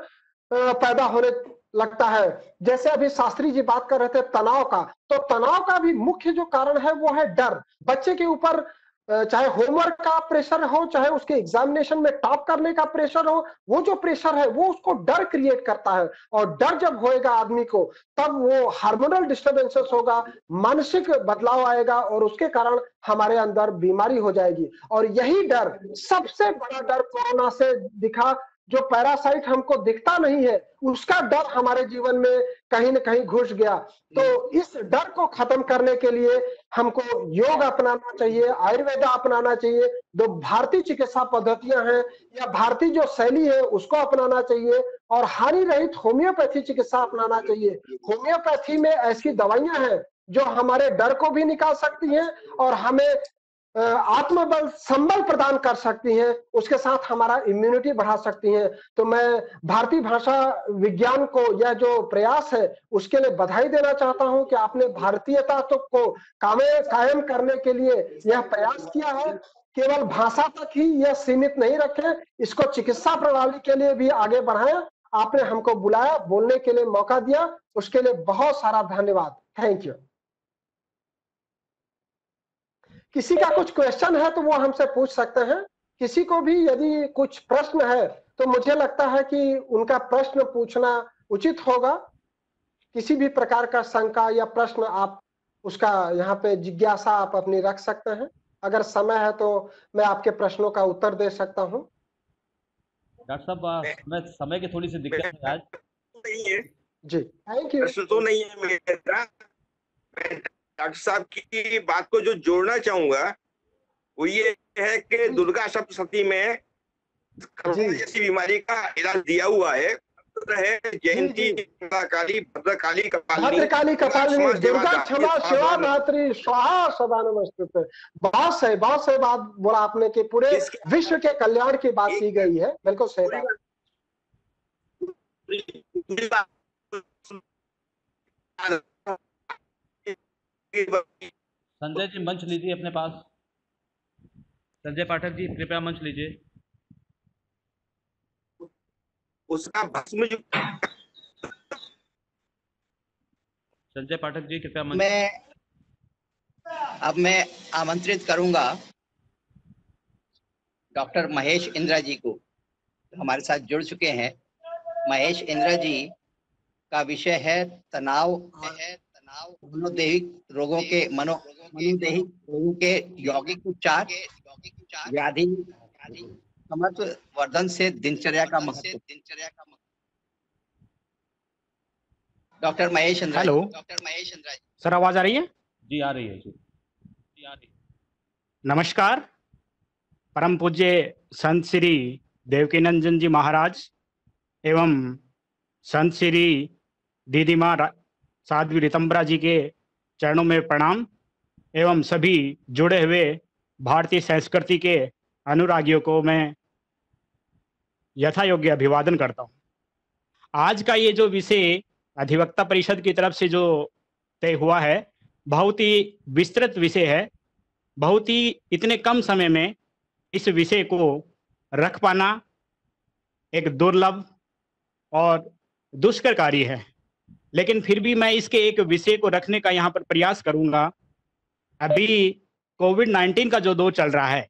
पैदा होने लगता है। जैसे अभी शास्त्री जी बात कर रहे थे तनाव का, तो तनाव का भी मुख्य जो कारण है वो है डर। बच्चे के ऊपर चाहे होमवर्क का प्रेशर हो, चाहे उसके एग्जामिनेशन में टॉप करने का प्रेशर हो, वो जो प्रेशर है वो उसको डर क्रिएट करता है। और डर जब होएगा आदमी को, तब वो हार्मोनल डिस्टर्बेंसेस होगा, मानसिक बदलाव आएगा और उसके कारण हमारे अंदर बीमारी हो जाएगी। और यही डर, सबसे बड़ा डर कोरोना से दिखा, जो पैरासाइट हमको दिखता नहीं है उसका डर हमारे जीवन में कहीं न कहीं घुस गया। तो इस डर को खत्म करने के लिए हमको योग अपनाना चाहिए, आयुर्वेद अपनाना चाहिए, जो भारतीय चिकित्सा पद्धतियां हैं या भारतीय जो शैली है उसको अपनाना चाहिए, और हानि रहित होम्योपैथी चिकित्सा अपनाना चाहिए। होम्योपैथी में ऐसी दवाइयां हैं जो हमारे डर को भी निकाल सकती हैं और हमें आत्मबल संबल प्रदान कर सकती हैं, उसके साथ हमारा इम्यूनिटी बढ़ा सकती हैं। तो मैं भारतीय भाषा विज्ञान को यह जो प्रयास है उसके लिए बधाई देना चाहता हूं कि आपने भारतीयता को कायम करने के लिए यह प्रयास किया है। केवल भाषा तक ही यह सीमित नहीं रखें, इसको चिकित्सा प्रणाली के लिए भी आगे बढ़ाएं। आपने हमको बुलाया, बोलने के लिए मौका दिया, उसके लिए बहुत सारा धन्यवाद। Thank you. किसी का कुछ क्वेश्चन है तो वो हमसे पूछ सकते हैं। किसी को भी यदि कुछ प्रश्न है तो मुझे लगता है कि उनका प्रश्न पूछना उचित होगा। किसी भी प्रकार का शंका या प्रश्न आप उसका यहाँ पे जिज्ञासा आप अपनी रख सकते हैं। अगर समय है तो मैं आपके प्रश्नों का उत्तर दे सकता हूँ। डॉक्टर साहब, मैं समय की थोड़ी सी दिक्कत है आज। नहीं है जी, थैंक यू। प्रश्न तो नहीं है मेरा। डॉक्टर साहब की बात को जो जोड़ना चाहूंगा वो ये है कि दुर्गा सप्तशती में जैसी बीमारी का इलाज दिया हुआ है, जयंती, काली, भद्रकाली, भद्रकाली, कपालिनी, दुर्गा क्षमा शिवा धात्री स्वाहा सदा नमस्तुते। बहुत सही बात बोला आपने कि पूरे विश्व के कल्याण की बात की गई है। बिल्कुल सही बात। संजय जी मंच लीजिए अपने पास। संजय पाठक जी कृपया मंच लीजिए। उसका भस्म जो संजय पाठक जी कृपया मंच। मैं आमंत्रित करूंगा डॉक्टर महेश इंद्रा जी को, हमारे साथ जुड़ चुके हैं। महेश इंद्रा जी का विषय है तनाव, मनोदैहिक रोगों के मनोदैहिक रोगों के यौगिक उपचार, व्याधि समत्व वर्धन से दिनचर्या का महत्व। Doctor Mahesh Indira. Hello sir, आवाज आ रही है? जी आ रही है जी। नमस्कार। परम पूज्य संत श्री देवकीनंदन जी महाराज एवं संत श्री दीदी माँ साध्वी ऋतंबरा जी के चरणों में प्रणाम एवं सभी जुड़े हुए भारतीय संस्कृति के अनुरागियों को मैं यथा योग्य अभिवादन करता हूँ। आज का ये जो विषय अधिवक्ता परिषद की तरफ से जो तय हुआ है बहुत ही विस्तृत विषय है। बहुत ही इतने कम समय में इस विषय को रख पाना एक दुर्लभ और दुष्कर कार्य है, लेकिन फिर भी मैं इसके एक विषय को रखने का यहाँ पर प्रयास करूँगा। अभी कोविड-19 का जो दौर चल रहा है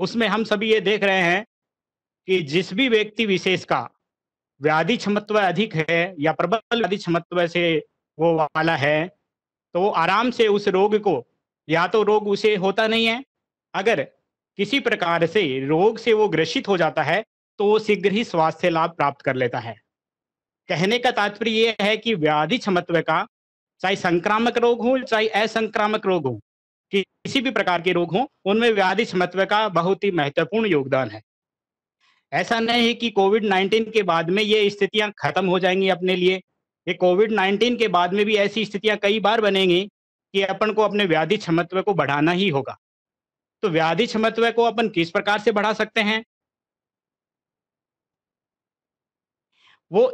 उसमें हम सभी ये देख रहे हैं कि जिस भी व्यक्ति विशेष का व्याधि क्षमत्व अधिक है या प्रबल व्याधि क्षमत्व से वो वाला है, तो आराम से उस रोग को, या तो रोग उसे होता नहीं है, अगर किसी प्रकार से रोग से वो ग्रसित हो जाता है तो वो शीघ्र ही स्वास्थ्य लाभ प्राप्त कर लेता है। कहने का तात्पर्य ये है कि व्याधि क्षमत्व का, चाहे संक्रामक रोग हो चाहे असंक्रामक रोग हो, किसी भी प्रकार के रोग हो, उनमें व्याधि क्षमत्व का बहुत ही महत्वपूर्ण योगदान है। ऐसा नहीं है कि कोविड-19 के बाद में ये स्थितियां खत्म हो जाएंगी अपने लिए। ये कोविड-19 के बाद में भी ऐसी स्थितियां कई बार बनेंगी कि अपन को अपने व्याधि क्षमत्व को बढ़ाना ही होगा। तो व्याधि क्षमत्व को अपन किस प्रकार से बढ़ा सकते हैं? वो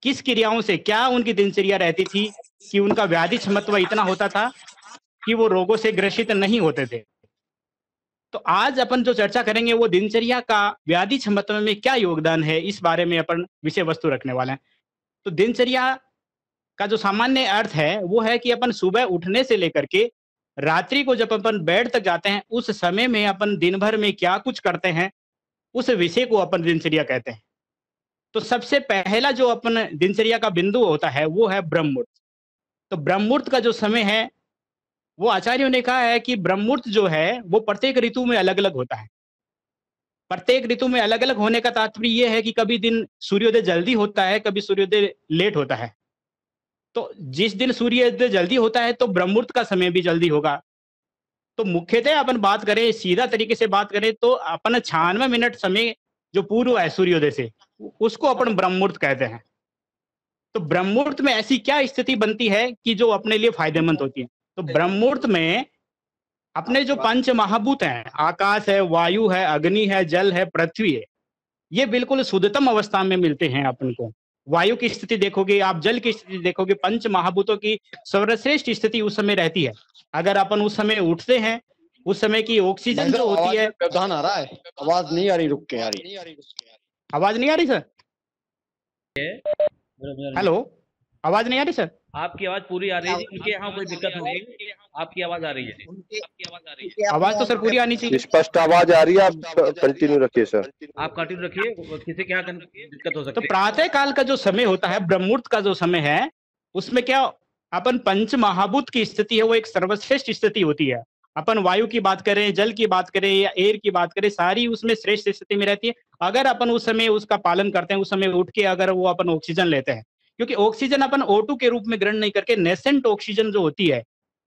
किस क्रियाओं से, क्या उनकी दिनचर्या रहती थी कि उनका व्याधि क्षमत्व इतना होता था कि वो रोगों से ग्रसित नहीं होते थे। तो आज अपन जो चर्चा करेंगे वो दिनचर्या का व्याधि क्षमत्व में क्या योगदान है, इस बारे में अपन विषय वस्तु रखने वाले हैं। तो दिनचर्या का जो सामान्य अर्थ है वो है कि अपन सुबह उठने से लेकर के रात्रि को जब अपन बेड तक जाते हैं, उस समय में अपन दिन भर में क्या कुछ करते हैं, उस विषय को अपन दिनचर्या कहते हैं। तो सबसे पहला जो अपन दिनचर्या का बिंदु होता है वो है ब्रह्म मुहूर्त। तो ब्रह्म मुहूर्त का जो समय है वो आचार्यों ने कहा है कि ब्रह्म मुहूर्त जो है वो प्रत्येक ऋतु में अलग अलग होता है। प्रत्येक ऋतु में अलग अलग होने का तात्पर्य ये है कि कभी दिन सूर्योदय जल्दी होता है, कभी सूर्योदय लेट होता है। तो जिस दिन सूर्योदय जल्दी होता है तो ब्रह्म मुहूर्त का समय भी जल्दी होगा। तो मुख्यतः अपन बात करें, सीधा तरीके से बात करें तो अपन 96 मिनट समय जो पूर्व है सूर्योदय से, उसको अपन ब्रह्म मुहूर्त कहते हैं। तो ब्रह्म मुहूर्त में ऐसी क्या स्थिति बनती है कि जो अपने लिए फायदेमंद होती है? तो ब्रह्म मुहूर्त में अपने जो पंच महाभूत हैं, आकाश है, वायु है, अग्नि है, जल है, पृथ्वी है, ये बिल्कुल शुद्धतम अवस्था में मिलते हैं अपन को। वायु की स्थिति देखोगे आप, जल की स्थिति देखोगे, पंच महाभूतों की सर्वश्रेष्ठ स्थिति उस समय रहती है। अगर अपन उस समय उठते हैं, उस समय की ऑक्सीजन जो होती है, व्यवधान आ रहा है, आवाज नहीं आ रही, रुक के आ रही। आवाज नहीं आ रही सर? हेलो, आवाज नहीं आ रही सर? आपकी आवाज पूरी आ रही है। उनके यहाँ कोई दिक्कत होगी? आपकी आवाज आ रही है। आवाज तो सर पूरी आनी चाहिए। स्पष्ट आवाज आ रही है, आप कंटिन्यू रखिए सर। आप कंटिन्यू रखिए, किसी के यहाँ दिक्कत हो सकती तो है। प्रातः काल का जो समय होता है, ब्रह्म मुहूर्त का जो समय है, उसमें क्या अपन पंच महाभूत की स्थिति है वो एक सर्वश्रेष्ठ स्थिति होती है। अपन वायु की बात करें, जल की बात करें या एयर की बात करें, सारी उसमें श्रेष्ठ स्थिति में रहती है। अगर अपन उस समय उसका पालन करते हैं, उस समय उठ के अगर वो अपन ऑक्सीजन लेते हैं, क्योंकि ऑक्सीजन अपन O2 के रूप में ग्रहण नहीं करके नेसेंट ऑक्सीजन जो होती है,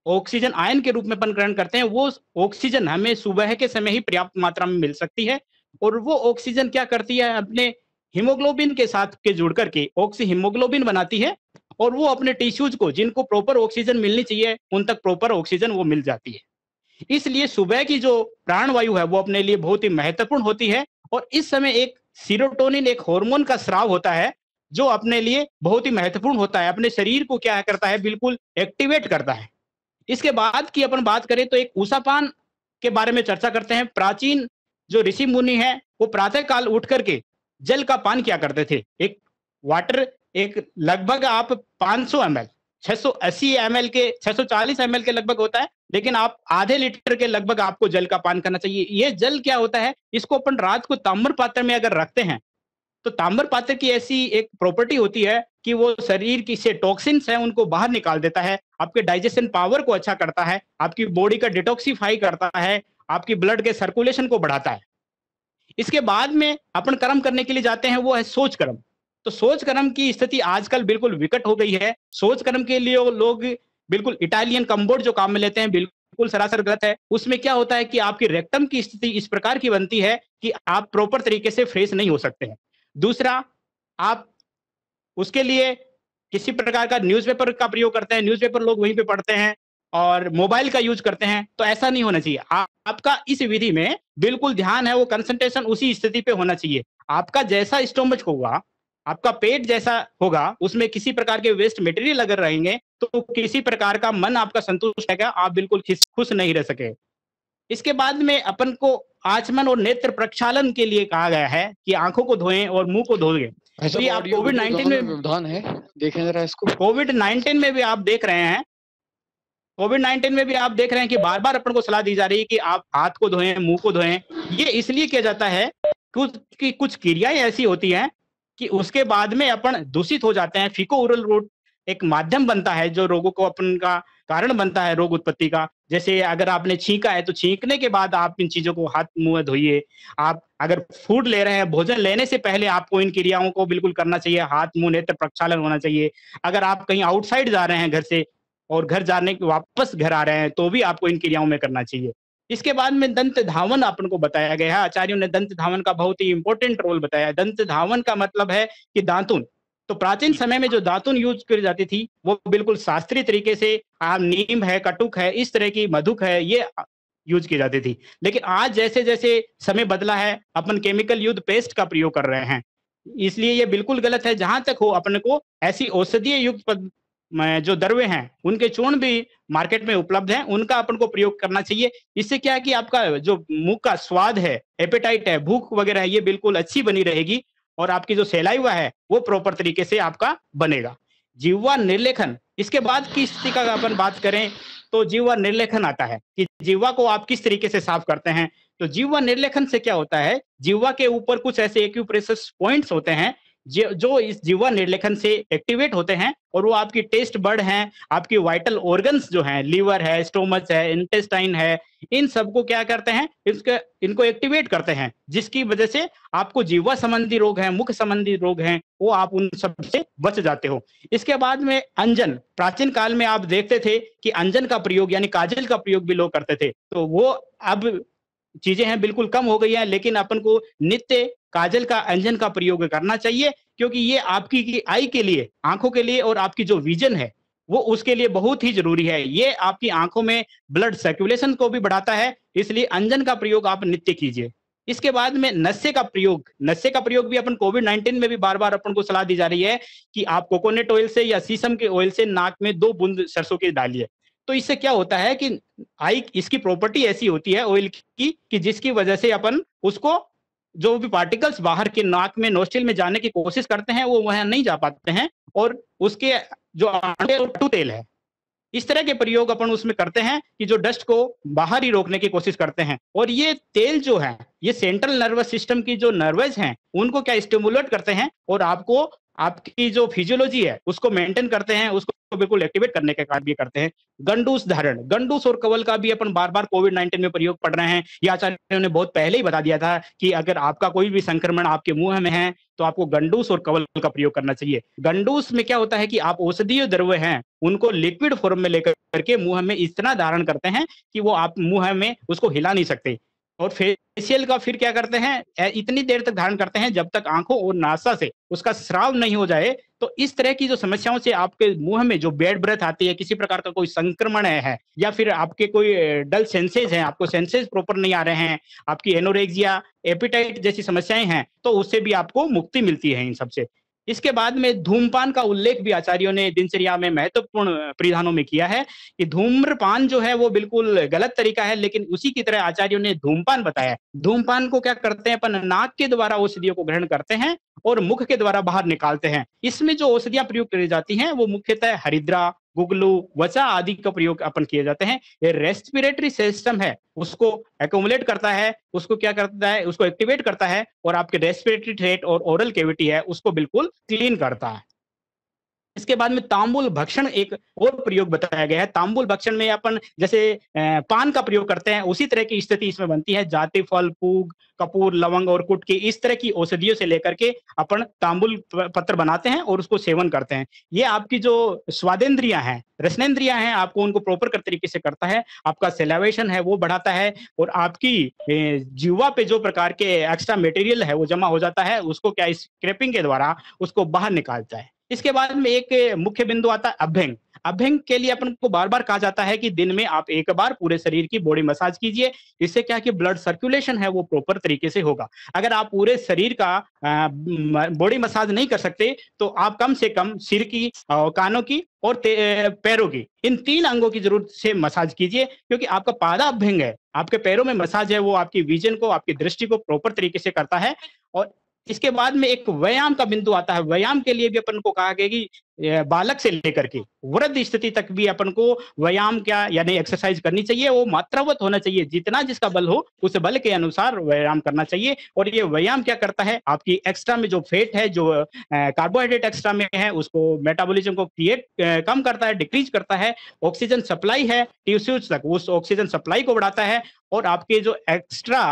ऑक्सीजन आयन के रूप में अपन ग्रहण करते हैं, वो ऑक्सीजन हमें सुबह के समय ही पर्याप्त मात्रा में मिल सकती है। और वो ऑक्सीजन क्या करती है, अपने हीमोग्लोबिन के साथ के जुड़ करके ऑक्सी हीमोग्लोबिन बनाती है और वो अपने टिश्यूज को, जिनको प्रॉपर ऑक्सीजन मिलनी चाहिए, उन तक प्रॉपर ऑक्सीजन वो मिल जाती है। इसलिए सुबह की जो प्राणवायु है वो अपने लिए बहुत ही महत्वपूर्ण होती है। और इस समय एक सीरोटोनिन, एक हार्मोन का स्राव होता है जो अपने लिए बहुत ही महत्वपूर्ण होता है, अपने शरीर को क्या करता है, बिल्कुल एक्टिवेट करता है। इसके बाद की अपन बात करें तो एक उषापान के बारे में चर्चा करते हैं। प्राचीन जो ऋषि मुनि है वो प्रातः काल उठ करके जल का पान क्या करते थे। एक वाटर, एक लगभग आप 500 ml, 680 ml के, 640 ml के लगभग होता है, लेकिन आप आधे लीटर के लगभग आपको जल का पान करना चाहिए। ये जल क्या होता है, इसको अपन रात को ताम्र पात्र में अगर रखते हैं तो ताम्र पात्र की ऐसी एक प्रॉपर्टी होती है कि वो शरीर की से टॉक्सिन्स हैं उनको बाहर निकाल देता है, आपके डाइजेशन पावर को अच्छा करता है, आपकी बॉडी का डिटॉक्सिफाई करता है, आपकी ब्लड के सर्कुलेशन को बढ़ाता है। इसके बाद में अपन कर्म करने के लिए जाते हैं, वो है सोच कर्म। तो सोच कर्म की स्थिति आजकल बिल्कुल विकट हो गई है। सोच कर्म के लिए लोग बिल्कुल इटालियन कम्बोर्ड जो काम में लेते हैं, बिल्कुल सरासर गलत है। उसमें क्या होता है कि आपकी रेक्टम की स्थिति इस प्रकार की बनती है कि आप प्रॉपर तरीके से फ्रेश नहीं हो सकते हैं। दूसरा, आप उसके लिए किसी प्रकार का न्यूज़पेपर का प्रयोग करते हैं, न्यूज़पेपर लोग वहीं पे पढ़ते हैं और मोबाइल का यूज करते हैं, तो ऐसा नहीं होना चाहिए। आपका इस विधि में बिल्कुल ध्यान है, वो कंसंट्रेशन उसी स्थिति पे होना चाहिए। आपका जैसा स्टोमच होगा, आपका पेट जैसा होगा, उसमें किसी प्रकार के वेस्ट मटेरियल अगर रहेंगे तो किसी प्रकार का मन आपका संतुष्ट रहेगा, आप बिल्कुल खुश नहीं रह सके। इसके बाद में अपन को आचमन और नेत्र प्रक्षालन के लिए कहा गया है कि आंखों को धोएं और मुंह को धोएं। तो ये आप कोविड-19 में व्यवधान है, देखें जरा इसको। कोविड-19 में भी आप देख रहे हैं, कोविड-19 में भी आप देख रहे हैं कि बार बार अपन को सलाह दी जा रही है कि आप हाथ को धोएं, मुंह को धोएं। ये इसलिए किया जाता है कि कुछ क्रियाएं ऐसी होती हैं कि उसके बाद में अपन दूषित हो जाते हैं। फीको ओरल रूट एक माध्यम बनता है जो रोगों को अपन का कारण बनता है रोग उत्पत्ति का। जैसे अगर आपने छींका है तो छींकने के बाद आप इन चीजों को हाथ मुंह धोइए। आप अगर फूड ले रहे हैं, भोजन लेने से पहले आपको इन क्रियाओं को बिल्कुल करना चाहिए। हाथ मुंह नेत्र प्रक्षालन होना चाहिए। अगर आप कहीं आउटसाइड जा रहे हैं घर से और घर जाने के वापस घर आ रहे हैं तो भी आपको इन क्रियाओं में करना चाहिए। इसके बाद में दंत धावन अपन को बताया गया है। आचार्यों ने दंत धावन का बहुत ही इंपॉर्टेंट रोल बताया है। दंत धावन का मतलब है कि दातुन। तो प्राचीन समय में जो दातुन यूज करी जाती थी वो बिल्कुल शास्त्रीय तरीके से नीम है, कटुक है, इस तरह की मधुक है, ये यूज की जाती थी। लेकिन आज जैसे जैसे समय बदला है अपन केमिकल युक्त पेस्ट का प्रयोग कर रहे हैं, इसलिए ये बिल्कुल गलत है। जहां तक हो अपने को ऐसी औषधीय युक्त जो दरवे हैं उनके चूर्ण भी मार्केट में उपलब्ध हैं, उनका अपन को प्रयोग करना चाहिए। इससे क्या है कि आपका जो मुंह का स्वाद है, एपेटाइट है, भूख वगैरह है, ये बिल्कुल अच्छी बनी रहेगी और आपकी जो सलाइवा है वो प्रॉपर तरीके से आपका बनेगा। जिह्वा निर्लेखन, इसके बाद की स्थिति का अपन बात करें तो जिह्वा निर्लेखन आता है कि जिह्वा को आप किस तरीके से साफ करते हैं। तो जिह्वा निर्लेखन से क्या होता है, जिह्वा के ऊपर कुछ ऐसे एक्यूप्रेशर पॉइंट्स होते हैं जो इस जिह्वा निर्लेखन से एक्टिवेट होते हैं और वो आपकी टेस्ट बर्ड हैं, आपकी वाइटल ऑर्गन्स जो हैं, लीवर है, स्टोमच है, इंटेस्टाइन है, इन सबको क्या करते हैं, इनको एक्टिवेट करते हैं, जिसकी वजह से आपको जिह्वा संबंधी रोग हैं, मुख संबंधी रोग हैं, वो आप उन सब से बच जाते हो। इसके बाद में अंजन, प्राचीन काल में आप देखते थे कि अंजन का प्रयोग यानी काजल का प्रयोग भी लोग करते थे, तो वो अब चीजें हैं बिल्कुल कम हो गई है। लेकिन अपन को नित्य काजल का, अंजन का प्रयोग करना चाहिए, क्योंकि ये आपकी की आई के लिए, आंखों के लिए और आपकी जो विजन है वो उसके लिए बहुत ही जरूरी है। ये आपकी आंखों में ब्लड सर्कुलेशन को भी बढ़ाता है, इसलिए अंजन का प्रयोग आप नित्य कीजिए। इसके बाद में नस्ये का प्रयोग, नस्ये का प्रयोग भी अपन कोविड-19 में भी बार बार अपन को सलाह दी जा रही है कि आप कोकोनट ऑयल से या शीशम के ऑयल से नाक में 2 बूंद सरसों की डालिए। तो इससे क्या होता है कि आई, इसकी प्रॉपर्टी ऐसी होती है ऑयल की कि जिसकी वजह से अपन उसको जो भी पार्टिकल्स बाहर के नाक में, नोस्ट्रिल में जाने की कोशिश करते हैं वो वहां नहीं जा पाते हैं, और उसके जो टू तेल है, इस तरह के प्रयोग अपन उसमें करते हैं कि जो डस्ट को बाहर ही रोकने की कोशिश करते हैं। और ये तेल जो है ये सेंट्रल नर्वस सिस्टम की जो नर्वस हैं उनको क्या स्टिमुलेट करते हैं और आपको आपकी जो फिजियोलॉजी है उसको मेंटेन करते हैं, उसको बिल्कुल एक्टिवेट करने का कार्य भी करते हैं। गंडूस धारण, गंडूस और कवल का भी अपन बार बार कोविड-19 में प्रयोग पढ़ रहे हैं। ये आचार्यों ने बहुत पहले ही बता दिया था कि अगर आपका कोई भी संक्रमण आपके मुंह में है तो आपको गंडूस और कवल का प्रयोग करना चाहिए। गंडूस में क्या होता है कि आप औषधीय द्रव्य हैं उनको लिक्विड फॉर्म में लेकर करके मुंह में इतना धारण करते हैं कि वो आप मुंह में उसको हिला नहीं सकते। और फेशियल का फिर क्या करते हैं, इतनी देर तक धारण करते हैं जब तक आंखों और नासा से उसका स्राव नहीं हो जाए। तो इस तरह की जो समस्याओं से आपके मुंह में जो बैड ब्रेथ आती है, किसी प्रकार का कोई संक्रमण है या फिर आपके कोई डल सेंसेस हैं, आपको सेंसेस प्रॉपर नहीं आ रहे हैं, आपकी एनोरेक्सिया, एपिटाइट जैसी समस्याएं हैं, तो उससे भी आपको मुक्ति मिलती है इन सबसे। इसके बाद में धूमपान का उल्लेख भी आचार्यों ने दिनचर्या में महत्वपूर्ण परिधानों में किया है कि धूम्रपान जो है वो बिल्कुल गलत तरीका है, लेकिन उसी की तरह आचार्यों ने धूमपान बताया। धूमपान को क्या करते हैं, अपन नाक के द्वारा औषधियों को ग्रहण करते हैं और मुख के द्वारा बाहर निकालते हैं। इसमें जो औषधियां प्रयोग की जाती हैं वो मुख्यतः हरिद्रा, गुगलू, वसा आदि का प्रयोग अपन किए जाते हैं। ये रेस्पिरेटरी सिस्टम है उसको एक्युमुलेट करता है, उसको क्या करता है, उसको एक्टिवेट करता है और आपके रेस्पिरेटरी ट्रैक्ट और ओरल कैविटी है उसको बिल्कुल क्लीन करता है। इसके बाद में तांबुल भक्षण एक और प्रयोग बताया गया है। तांबुल भक्षण में अपन जैसे पान का प्रयोग करते हैं उसी तरह की स्थिति इसमें बनती है। जाति फल, पूग, कपूर, लवंग और कुटकी, इस तरह की औषधियों से लेकर के अपन तांबुल पत्र बनाते हैं और उसको सेवन करते हैं। ये आपकी जो स्वादेंद्रियां हैं, रसनेंद्रियां हैं, आपको उनको प्रॉपर तरीके से करता है, आपका सेलावेशन है वो बढ़ाता है और आपकी जीवा पे जो प्रकार के एक्स्ट्रा मटेरियल है वो जमा हो जाता है, उसको क्या स्क्रैपिंग के द्वारा उसको बाहर निकालता है। इसके बाद में एक मुख्य बिंदु आता है अभ्यंग। अभ्यंग के लिए अपन को बार बार कहा जाता है कि दिन में आप एक बार पूरे शरीर की बॉडी मसाज कीजिए। इससे क्या कि ब्लड सर्कुलेशन है वो प्रॉपर तरीके से होगा। अगर आप पूरे शरीर का बॉडी मसाज नहीं कर सकते तो आप कम से कम सिर की, कानों की और पैरों की, इन 3 अंगों की जरूरत से मसाज कीजिए, क्योंकि आपका पादा अभ्यंग है, आपके पैरों में मसाज है वो आपकी विजन को, आपकी दृष्टि को प्रॉपर तरीके से करता है और इसके बाद में एक व्यायाम का बिंदु आता है। व्यायाम के लिए भी अपन को कहा गया कि बालक से लेकर के वृद्ध स्थिति तक भी अपन को व्यायाम क्या यानी एक्सरसाइज करनी चाहिए। वो मात्रावत होना चाहिए, जितना जिसका बल हो उस बल के अनुसार व्यायाम करना चाहिए। और ये व्यायाम क्या करता है, आपकी एक्स्ट्रा में जो फैट है, जो कार्बोहाइड्रेट एक्स्ट्रा में है, उसको मेटाबॉलिज्म को क्रिएट कम करता है, डिक्रीज करता है। ऑक्सीजन सप्लाई है टिश्यूज तक, उस ऑक्सीजन सप्लाई को बढ़ाता है। और आपके जो एक्स्ट्रा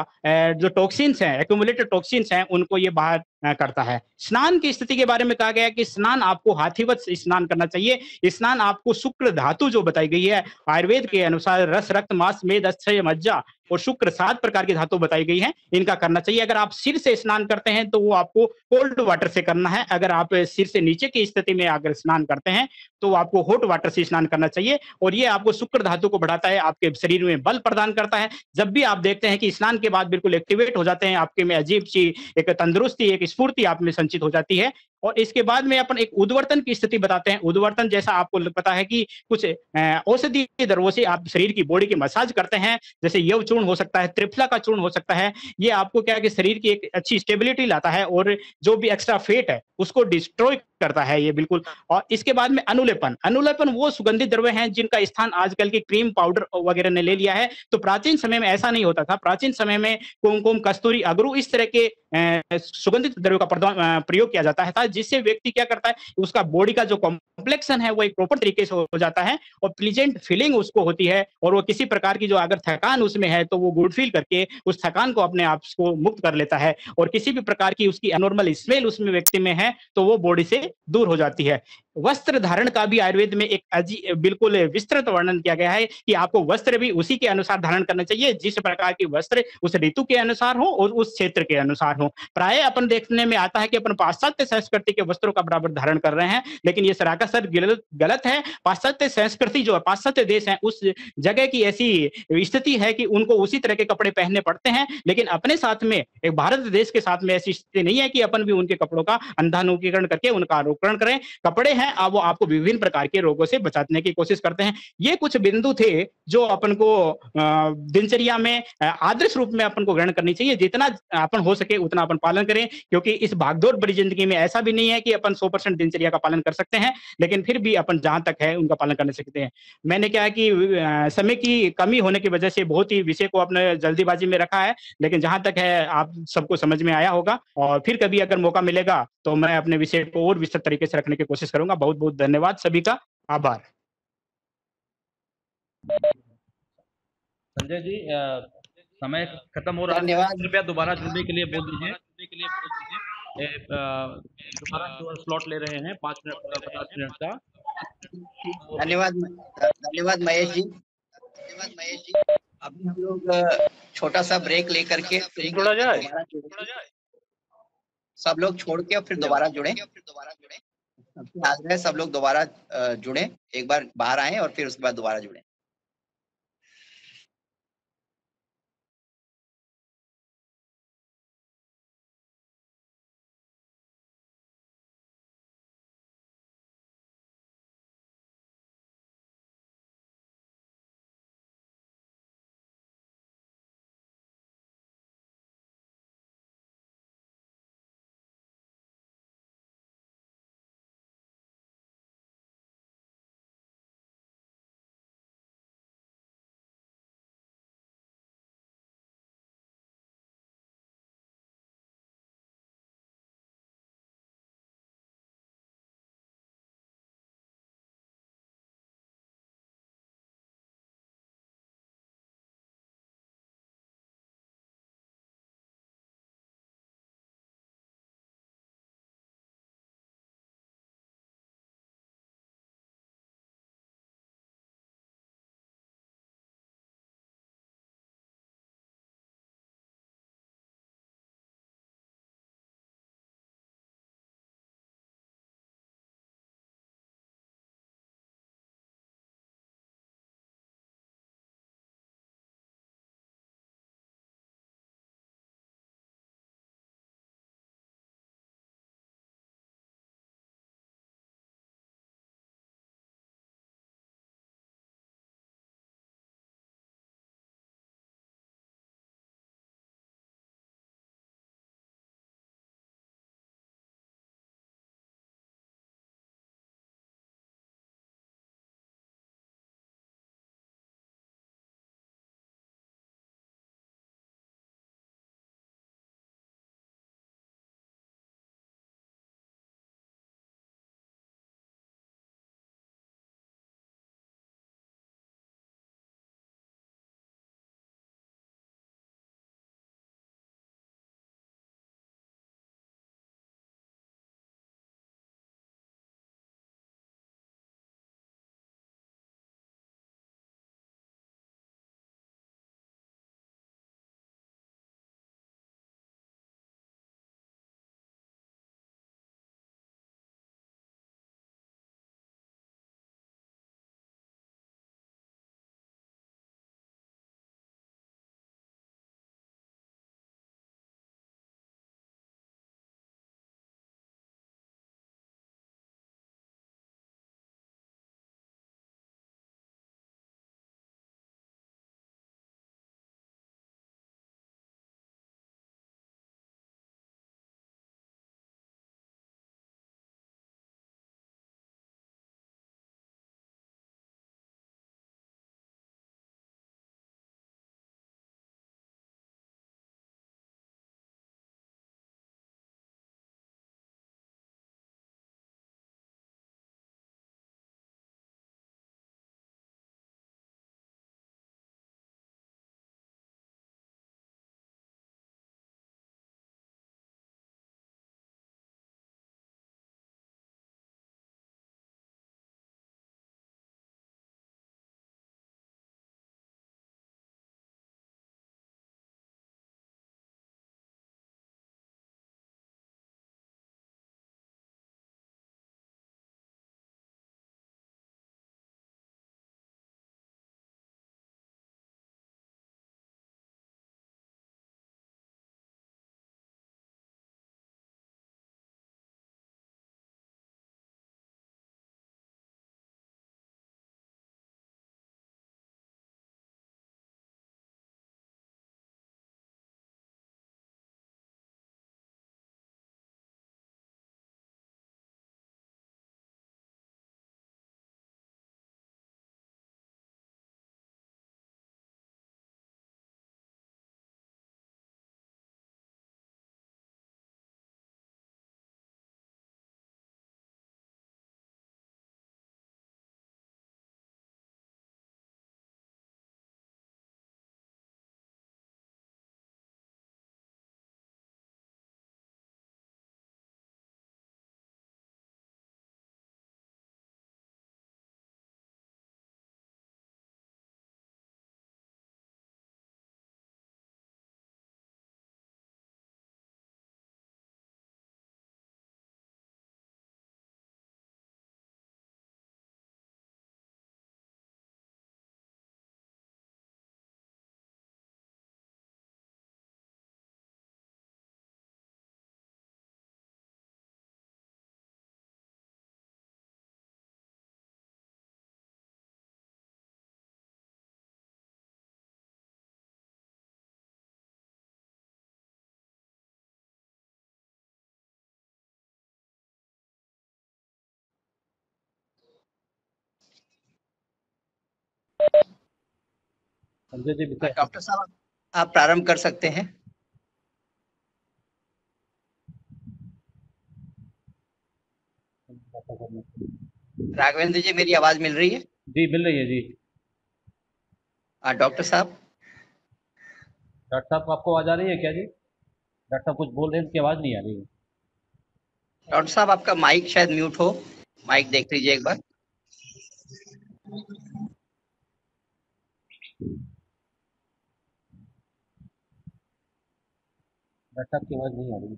जो टॉक्सिन्स हैं, एक्यूमुलेटेड टॉक्सिन्स हैं, उनको ये बाहर करता है। स्नान की स्थिति के बारे में कहा गया है कि स्नान आपको हाथीवत स्नान करना चाहिए। स्नान आपको शुक्र धातु जो बताई गई है आयुर्वेद के अनुसार, रस, रक्त, मांस, मेद, अस्थि, मज्जा और शुक्र 7 प्रकार की धातु बताई गई है, इनका करना चाहिए। अगर आप सिर से स्नान करते हैं तो वो आपको कोल्ड वाटर से करना है। अगर आप सिर से नीचे की स्थिति में अगर स्नान करते हैं तो आपको हॉट वाटर से स्नान करना चाहिए। और ये आपको शुक्र धातु को बढ़ाता है, आपके शरीर में बल प्रदान करता है। जब भी आप देखते हैं कि स्नान के बाद बिल्कुल एक्टिवेट हो जाते हैं, आपके में अजीब सी एक तंदुरुस्ती, एक स्फूर्ति आप में संचित हो जाती है। और इसके बाद में अपन एक उद्वर्तन की स्थिति बताते हैं। उद्वर्तन जैसा आपको पता है कि कुछ औषधीय द्रव्यों से आप शरीर की बॉडी की मसाज करते हैं, जैसे यव चूर्ण हो सकता है, त्रिफला का चूर्ण हो सकता है। ये आपको क्या है कि शरीर की एक अच्छी स्टेबिलिटी लाता है और जो भी एक्स्ट्रा फेट है उसको डिस्ट्रॉय करता है ये बिल्कुल। और इसके बाद में अनुलेपन, अनुलेपन वो सुगंधित द्रव्य हैं जिनका स्थान आजकल के क्रीम पाउडर वगैरह ने ले लिया है। तो प्राचीन समय में ऐसा नहीं होता था। प्राचीन समय में कुमकुम, कस्तूरी, अगरू इस तरह के सुगंधित द्रव्यों का प्रयोग किया जाता है, जिससे व्यक्ति क्या करता है, उसका बॉडी का जो कॉम्प्लेक्शन है वो एक प्रॉपर तरीके से हो जाता है और प्लीजेंट फीलिंग उसको होती है। और वो किसी प्रकार की जो अगर थकान उसमें है तो वो गुड फील करके उस थकान को अपने आप को मुक्त कर लेता है। और किसी भी प्रकार की उसकी एनॉर्मल स्मेल उसमें व्यक्ति में है तो वो बॉडी से दूर हो जाती है। वस्त्र धारण का भी आयुर्वेद में एक बिल्कुल विस्तृत वर्णन किया गया है कि आपको वस्त्र भी उसी के अनुसार धारण करना चाहिए जिस प्रकार की वस्त्र उस ऋतु के अनुसार हो और उस क्षेत्र के अनुसार हो। प्राय अपन देखने में आता है कि अपन पाश्चात्य संस्कृति के वस्त्रों का बराबर धारण कर रहे हैं, लेकिन ये सरासर गलत है। पाश्चात्य संस्कृति जो पाश्चात्य देश है उस जगह की ऐसी स्थिति है कि उनको उसी तरह के कपड़े पहनने पड़ते हैं, लेकिन अपने साथ में एक भारत देश के साथ में ऐसी स्थिति नहीं है कि अपन भी उनके कपड़ों का अंधानुकरण करके उनका अनुकरण करें। कपड़े हैं वो आपको विभिन्न प्रकार के रोगों से बचाने की कोशिश करते हैं। ये कुछ बिंदु थे जो अपन को दिनचर्या में आदर्श रूप में अपन को ग्रहण करनी चाहिए। जितना अपन हो सके उतना अपन पालन करें, क्योंकि इस भागदौड़ भरी जिंदगी में ऐसा भी नहीं है कि अपन 100% दिनचर्या का पालन कर सकते हैं, लेकिन फिर भी अपन जहां तक है उनका पालन कर सकते हैं। मैंने क्या है कि समय की कमी होने की वजह से बहुत ही विषय को अपने जल्दीबाजी में रखा है, लेकिन जहां तक है आप सबको समझ में आया होगा। और फिर कभी अगर मौका मिलेगा तो मैं अपने विषय को और विस्तृत तरीके से रखने की कोशिश करूंगा। बहुत बहुत धन्यवाद, सभी का आभार। संजय जी समय खत्म हो रहा है, कृपया दोबारा जुड़ने के लिए बोल दीजिए। दोबारा स्लॉट ले रहे हैं 5 मिनट 50 मिनट का। धन्यवाद महेश जी। अभी हम लोग छोटा सा ब्रेक लेकर के जुड़ा जाए, सब लोग छोड़ के और फिर दोबारा जुड़े। आग्रह है सब लोग दोबारा जुड़े, एक बार बाहर आए और फिर उसके बाद दोबारा जुड़े। संजय जी विषय डॉक्टर साहब आप प्रारंभ कर सकते हैं। राघवेंद्र जी मेरी आवाज मिल रही है? जी मिल रही है जी। डॉक्टर साहब आपको आवाज आ रही है क्या जी? डॉक्टर साहब कुछ बोल रहे हैं, उनकी आवाज नहीं आ रही है। डॉक्टर साहब आपका माइक शायद म्यूट हो, माइक देख लीजिए एक बार। डॉक्टर साहब की आवाज नहीं आ रही।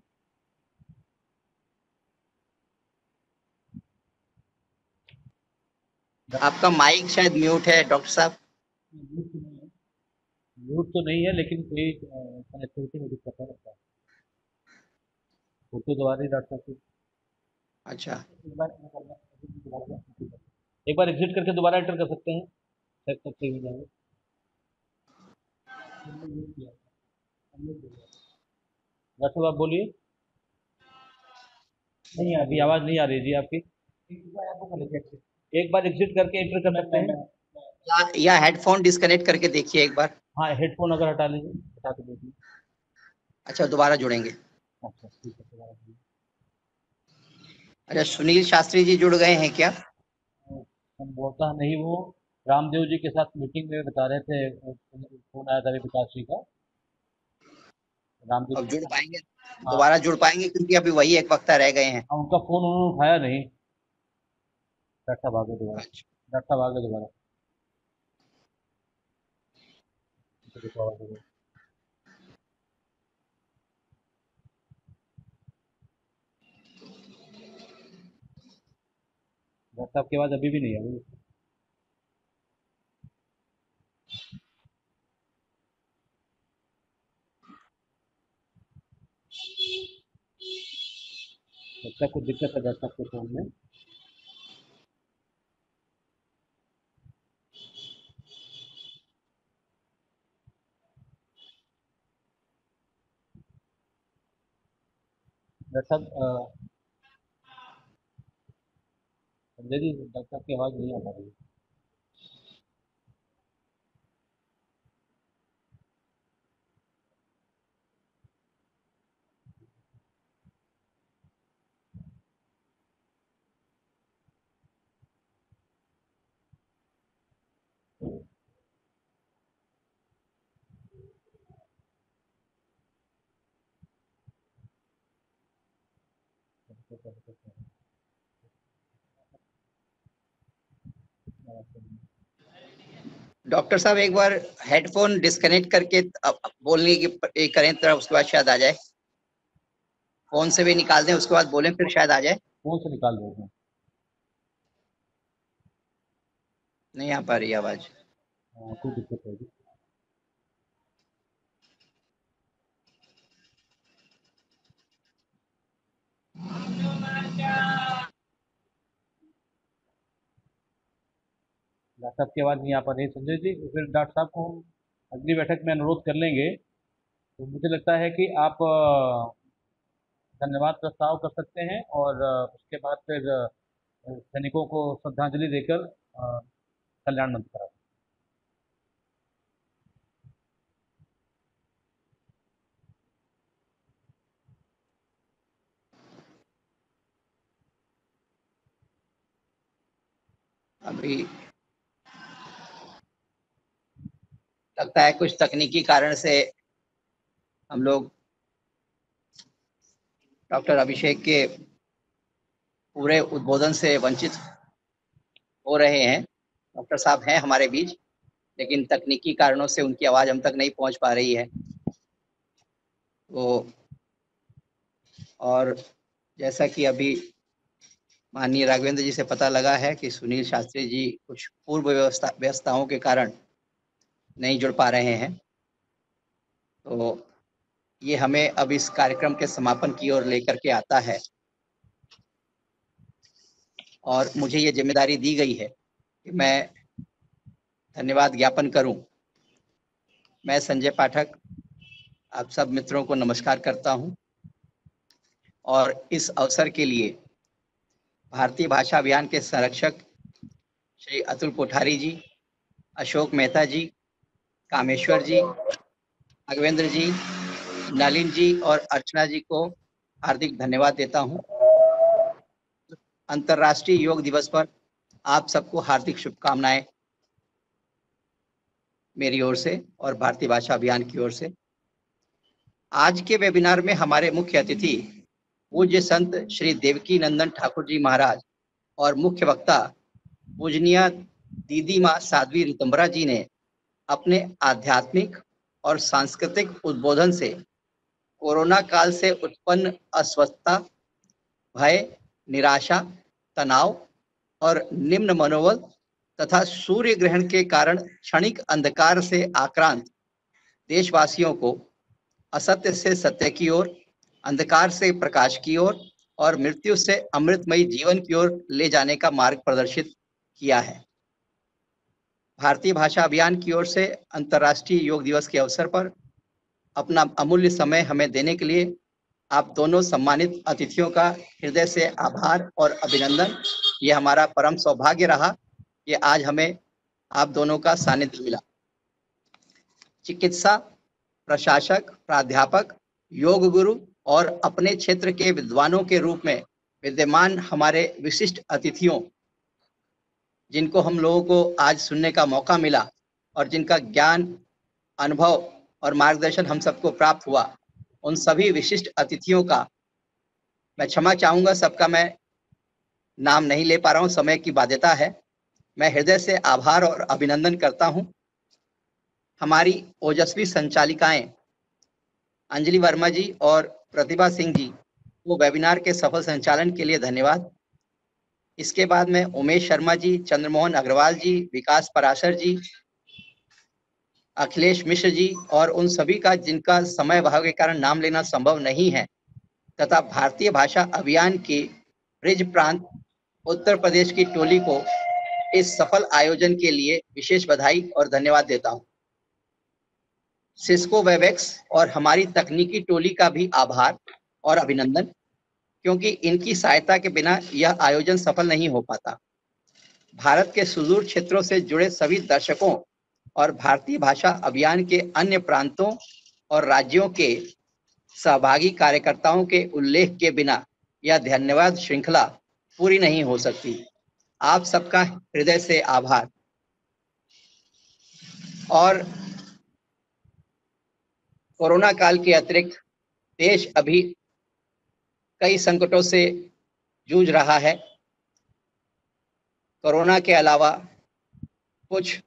आपका माइक शायद म्यूट है डॉक्टर साहब। म्यूट तो नहीं है, लेकिन कोई कनेक्टिविटी में दिक्कत है लगता है। फोटो दबा रही डॉक्टर साहब की। अच्छा एक बार एग्जिट करके दोबारा एंटर कर सकते हैं, चेक करते हुए जाएंगे। डॉक्टर साहब आप बोलिए। नहीं अभी आवाज नहीं आ रही जी आपकी। एक बार एग्जिट करके एंटर कर सकते हैं या हेडफोन डिस्कनेक्ट करके देखिए एक बार। हाँ हेडफोन अगर हटा लीजिए, हटा के देखिए। अच्छा दोबारा जुड़ेंगे। अच्छा ठीक है दोबारा जुड़िए। अच्छा सुनील शास्त्री जी जुड़ गए हैं क्या? संभवतः नहीं, वो रामदेव जी के साथ मीटिंग में बता रहे थे, फोन आया था अभी विकास जी का। रामदेव अब जुड़ पाएंगे, दोबारा जुड़ पाएंगे क्योंकि अभी वही एक वक्ता रह गए हैं। उनका फोन उन्होंने उठाया नहीं। डॉक्टर साहब आगे दोबारा। डॉक्टर साहब आगे दोबारा। डॉक्टर साहब की आवाज अभी भी नहीं आ रही। लगता है कुछ दिक्कत है डॉक्टर साहब के फोन में। डॉक्टर साहब संजय जी, डॉक्टर साहब की आवाज नहीं आ पा रही है। डॉक्टर साहब एक बार हेडफोन डिस्कनेक्ट करके बोलने की करें तरह, उसके बाद शायद आ जाए। फोन से भी निकाल दें उसके बाद बोलें, फिर शायद आ जाए। फोन से निकाल दें। नहीं आ पा रही आवाज। कोई दिक्कत होगी। डॉक्टर साहब की आवाज नहीं आ पा रही संजय जी, फिर डॉक्टर साहब को हम अगली बैठक में अनुरोध कर लेंगे। तो मुझे लगता है कि आप धन्यवाद प्रस्ताव कर सकते हैं और उसके बाद फिर सैनिकों को श्रद्धांजलि देकर कल्याण मंत्र करा। अभी लगता है कुछ तकनीकी कारण से हम लोग डॉक्टर अभिषेक के पूरे उद्बोधन से वंचित हो रहे हैं। डॉक्टर साहब हैं हमारे बीच, लेकिन तकनीकी कारणों से उनकी आवाज हम तक नहीं पहुंच पा रही है। तो और जैसा कि अभी माननीय राघवेंद्र जी से पता लगा है कि सुनील शास्त्री जी कुछ पूर्व व्यवस्थाओं के कारण नहीं जुड़ पा रहे हैं, तो ये हमें अब इस कार्यक्रम के समापन की ओर लेकर के आता है और मुझे ये जिम्मेदारी दी गई है कि मैं धन्यवाद ज्ञापन करूं। मैं संजय पाठक आप सब मित्रों को नमस्कार करता हूं और इस अवसर के लिए भारतीय भाषा अभियान के संरक्षक श्री अतुल कोठारी जी, अशोक मेहता जी, कामेश्वर जी, अगवेंद्र जी, नलिन जी और अर्चना जी को हार्दिक धन्यवाद देता हूं। अंतर्राष्ट्रीय योग दिवस पर आप सबको हार्दिक शुभकामनाएं मेरी ओर से और भारतीय भाषा अभियान की ओर से। आज के वेबिनार में हमारे मुख्य अतिथि पूज्य संत श्री देवकी नंदन ठाकुर जी महाराज और मुख्य वक्ता पूजनीय दीदी माँ साध्वी ऋतंबरा जी ने अपने आध्यात्मिक और सांस्कृतिक उद्बोधन से कोरोना काल से उत्पन्न अस्वस्थता, भय, निराशा, तनाव और निम्न मनोबल तथा सूर्य ग्रहण के कारण क्षणिक अंधकार से आक्रांत देशवासियों को असत्य से सत्य की ओर, अंधकार से प्रकाश की ओर और मृत्यु से अमृतमयी जीवन की ओर ले जाने का मार्ग प्रदर्शित किया है। भारतीय भाषा अभियान की ओर से अंतर्राष्ट्रीय योग दिवस के अवसर पर अपना अमूल्य समय हमें देने के लिए आप दोनों सम्मानित अतिथियों का हृदय से आभार और अभिनंदन। ये हमारा परम सौभाग्य रहा कि आज हमें आप दोनों का सानिध्य मिला। चिकित्सा, प्रशासक, प्राध्यापक, योग गुरु और अपने क्षेत्र के विद्वानों के रूप में विद्यमान हमारे विशिष्ट अतिथियों, जिनको हम लोगों को आज सुनने का मौका मिला और जिनका ज्ञान, अनुभव और मार्गदर्शन हम सबको प्राप्त हुआ, उन सभी विशिष्ट अतिथियों का मैं क्षमा चाहूंगा, सबका मैं नाम नहीं ले पा रहा हूं, समय की बाध्यता है। मैं हृदय से आभार और अभिनंदन करता हूं। हमारी ओजस्वी संचालिकाएं अंजलि वर्मा जी और प्रतिभा सिंह जी को वेबिनार के सफल संचालन के लिए धन्यवाद। इसके बाद में उमेश शर्मा जी, चंद्रमोहन अग्रवाल जी, विकास पराशर जी, अखिलेश मिश्र जी और उन सभी का जिनका समय अभाव के कारण नाम लेना संभव नहीं है, तथा भारतीय भाषा अभियान की ब्रिज प्रांत उत्तर प्रदेश की टोली को इस सफल आयोजन के लिए विशेष बधाई और धन्यवाद देता हूं। सिस्को वेबएक्स और हमारी तकनीकी टोली का भी आभार और अभिनंदन, क्योंकि इनकी सहायता के बिना यह आयोजन सफल नहीं हो पाता। भारत के सुदूर क्षेत्रों से जुड़े सभी दर्शकों और भारतीय भाषा अभियान के अन्य प्रांतों और राज्यों के सहभागी कार्यकर्ताओं के उल्लेख के बिना यह धन्यवाद श्रृंखला पूरी नहीं हो सकती। आप सबका हृदय से आभार। और कोरोना काल के अतिरिक्त देश अभी कई संकटों से जूझ रहा है। कोरोना के अलावा कुछ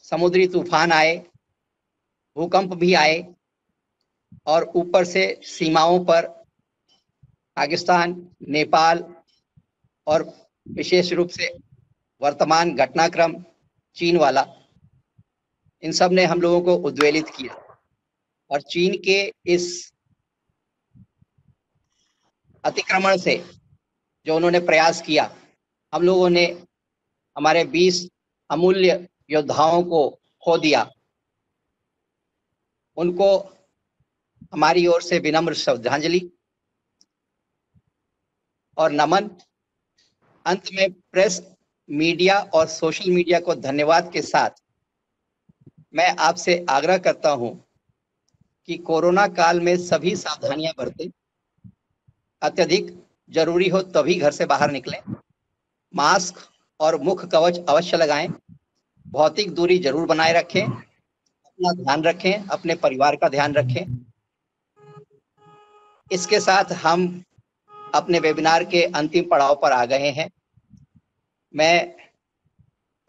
समुद्री तूफान आए, भूकंप भी आए और ऊपर से सीमाओं पर पाकिस्तान, नेपाल और विशेष रूप से वर्तमान घटनाक्रम चीन वाला, इन सब ने हम लोगों को उद्वेलित किया। और चीन के इस अतिक्रमण से जो उन्होंने प्रयास किया, हम लोगों ने हमारे 20 अमूल्य योद्धाओं को खो दिया। उनको हमारी ओर से विनम्र श्रद्धांजलि और नमन। अंत में प्रेस, मीडिया और सोशल मीडिया को धन्यवाद के साथ मैं आपसे आग्रह करता हूं कि कोरोना काल में सभी सावधानियां बरतें। अत्यधिक जरूरी हो तभी घर से बाहर निकलें। मास्क और मुख कवच अवश्य लगाएं। भौतिक दूरी जरूर बनाए रखें। अपना ध्यान रखें, अपने परिवार का ध्यान रखें। इसके साथ हम अपने वेबिनार के अंतिम पड़ाव पर आ गए हैं। मैं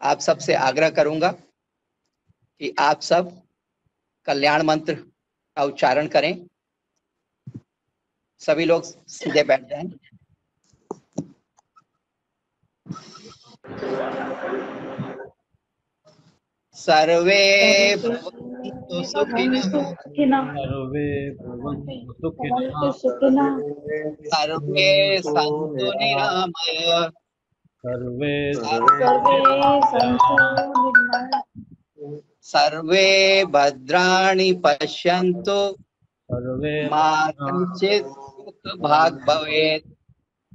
आप सबसे आग्रह करूंगा कि आप सब कल्याण मंत्र का उच्चारण करें। सभी लोग सीधे बैठ जाएं। सर्वे भवन्तु सुखिनः, सर्वे भवन्तु सुखिनः, सर्वे सन्तु निरामया, सर्वे सन्तु निर्मला, सर्वे भद्राणि पश्यन्तु, सर्वे मा कञ्चित् दुःखभाग् भवेत्।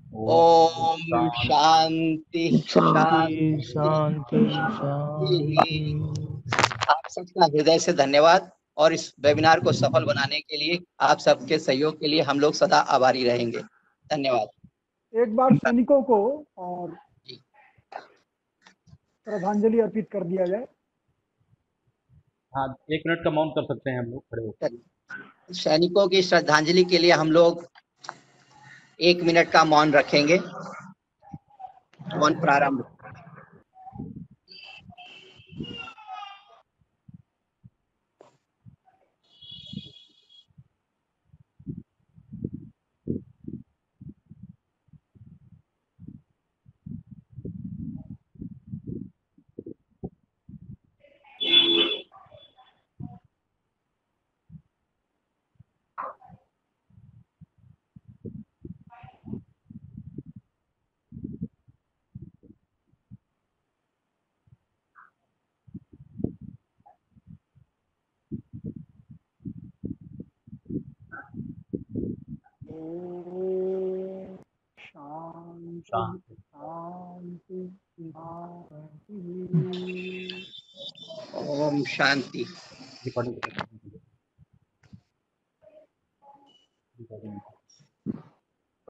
ओम शांति शांति शांति शांति। आप सबका हृदय से धन्यवाद और इस वेबिनार को सफल बनाने के लिए आप सबके सहयोग के लिए हम लोग सदा आभारी रहेंगे। धन्यवाद। एक बार सैनिकों को और श्रद्धांजलि अर्पित कर दिया जाए। हाँ, 1 मिनट का मौन कर सकते हैं हम लोग खड़े होकर। सैनिकों की श्रद्धांजलि के लिए हम लोग 1 मिनट का मौन रखेंगे। मौन प्रारंभ। शांति शांति शांति। ओम शांति।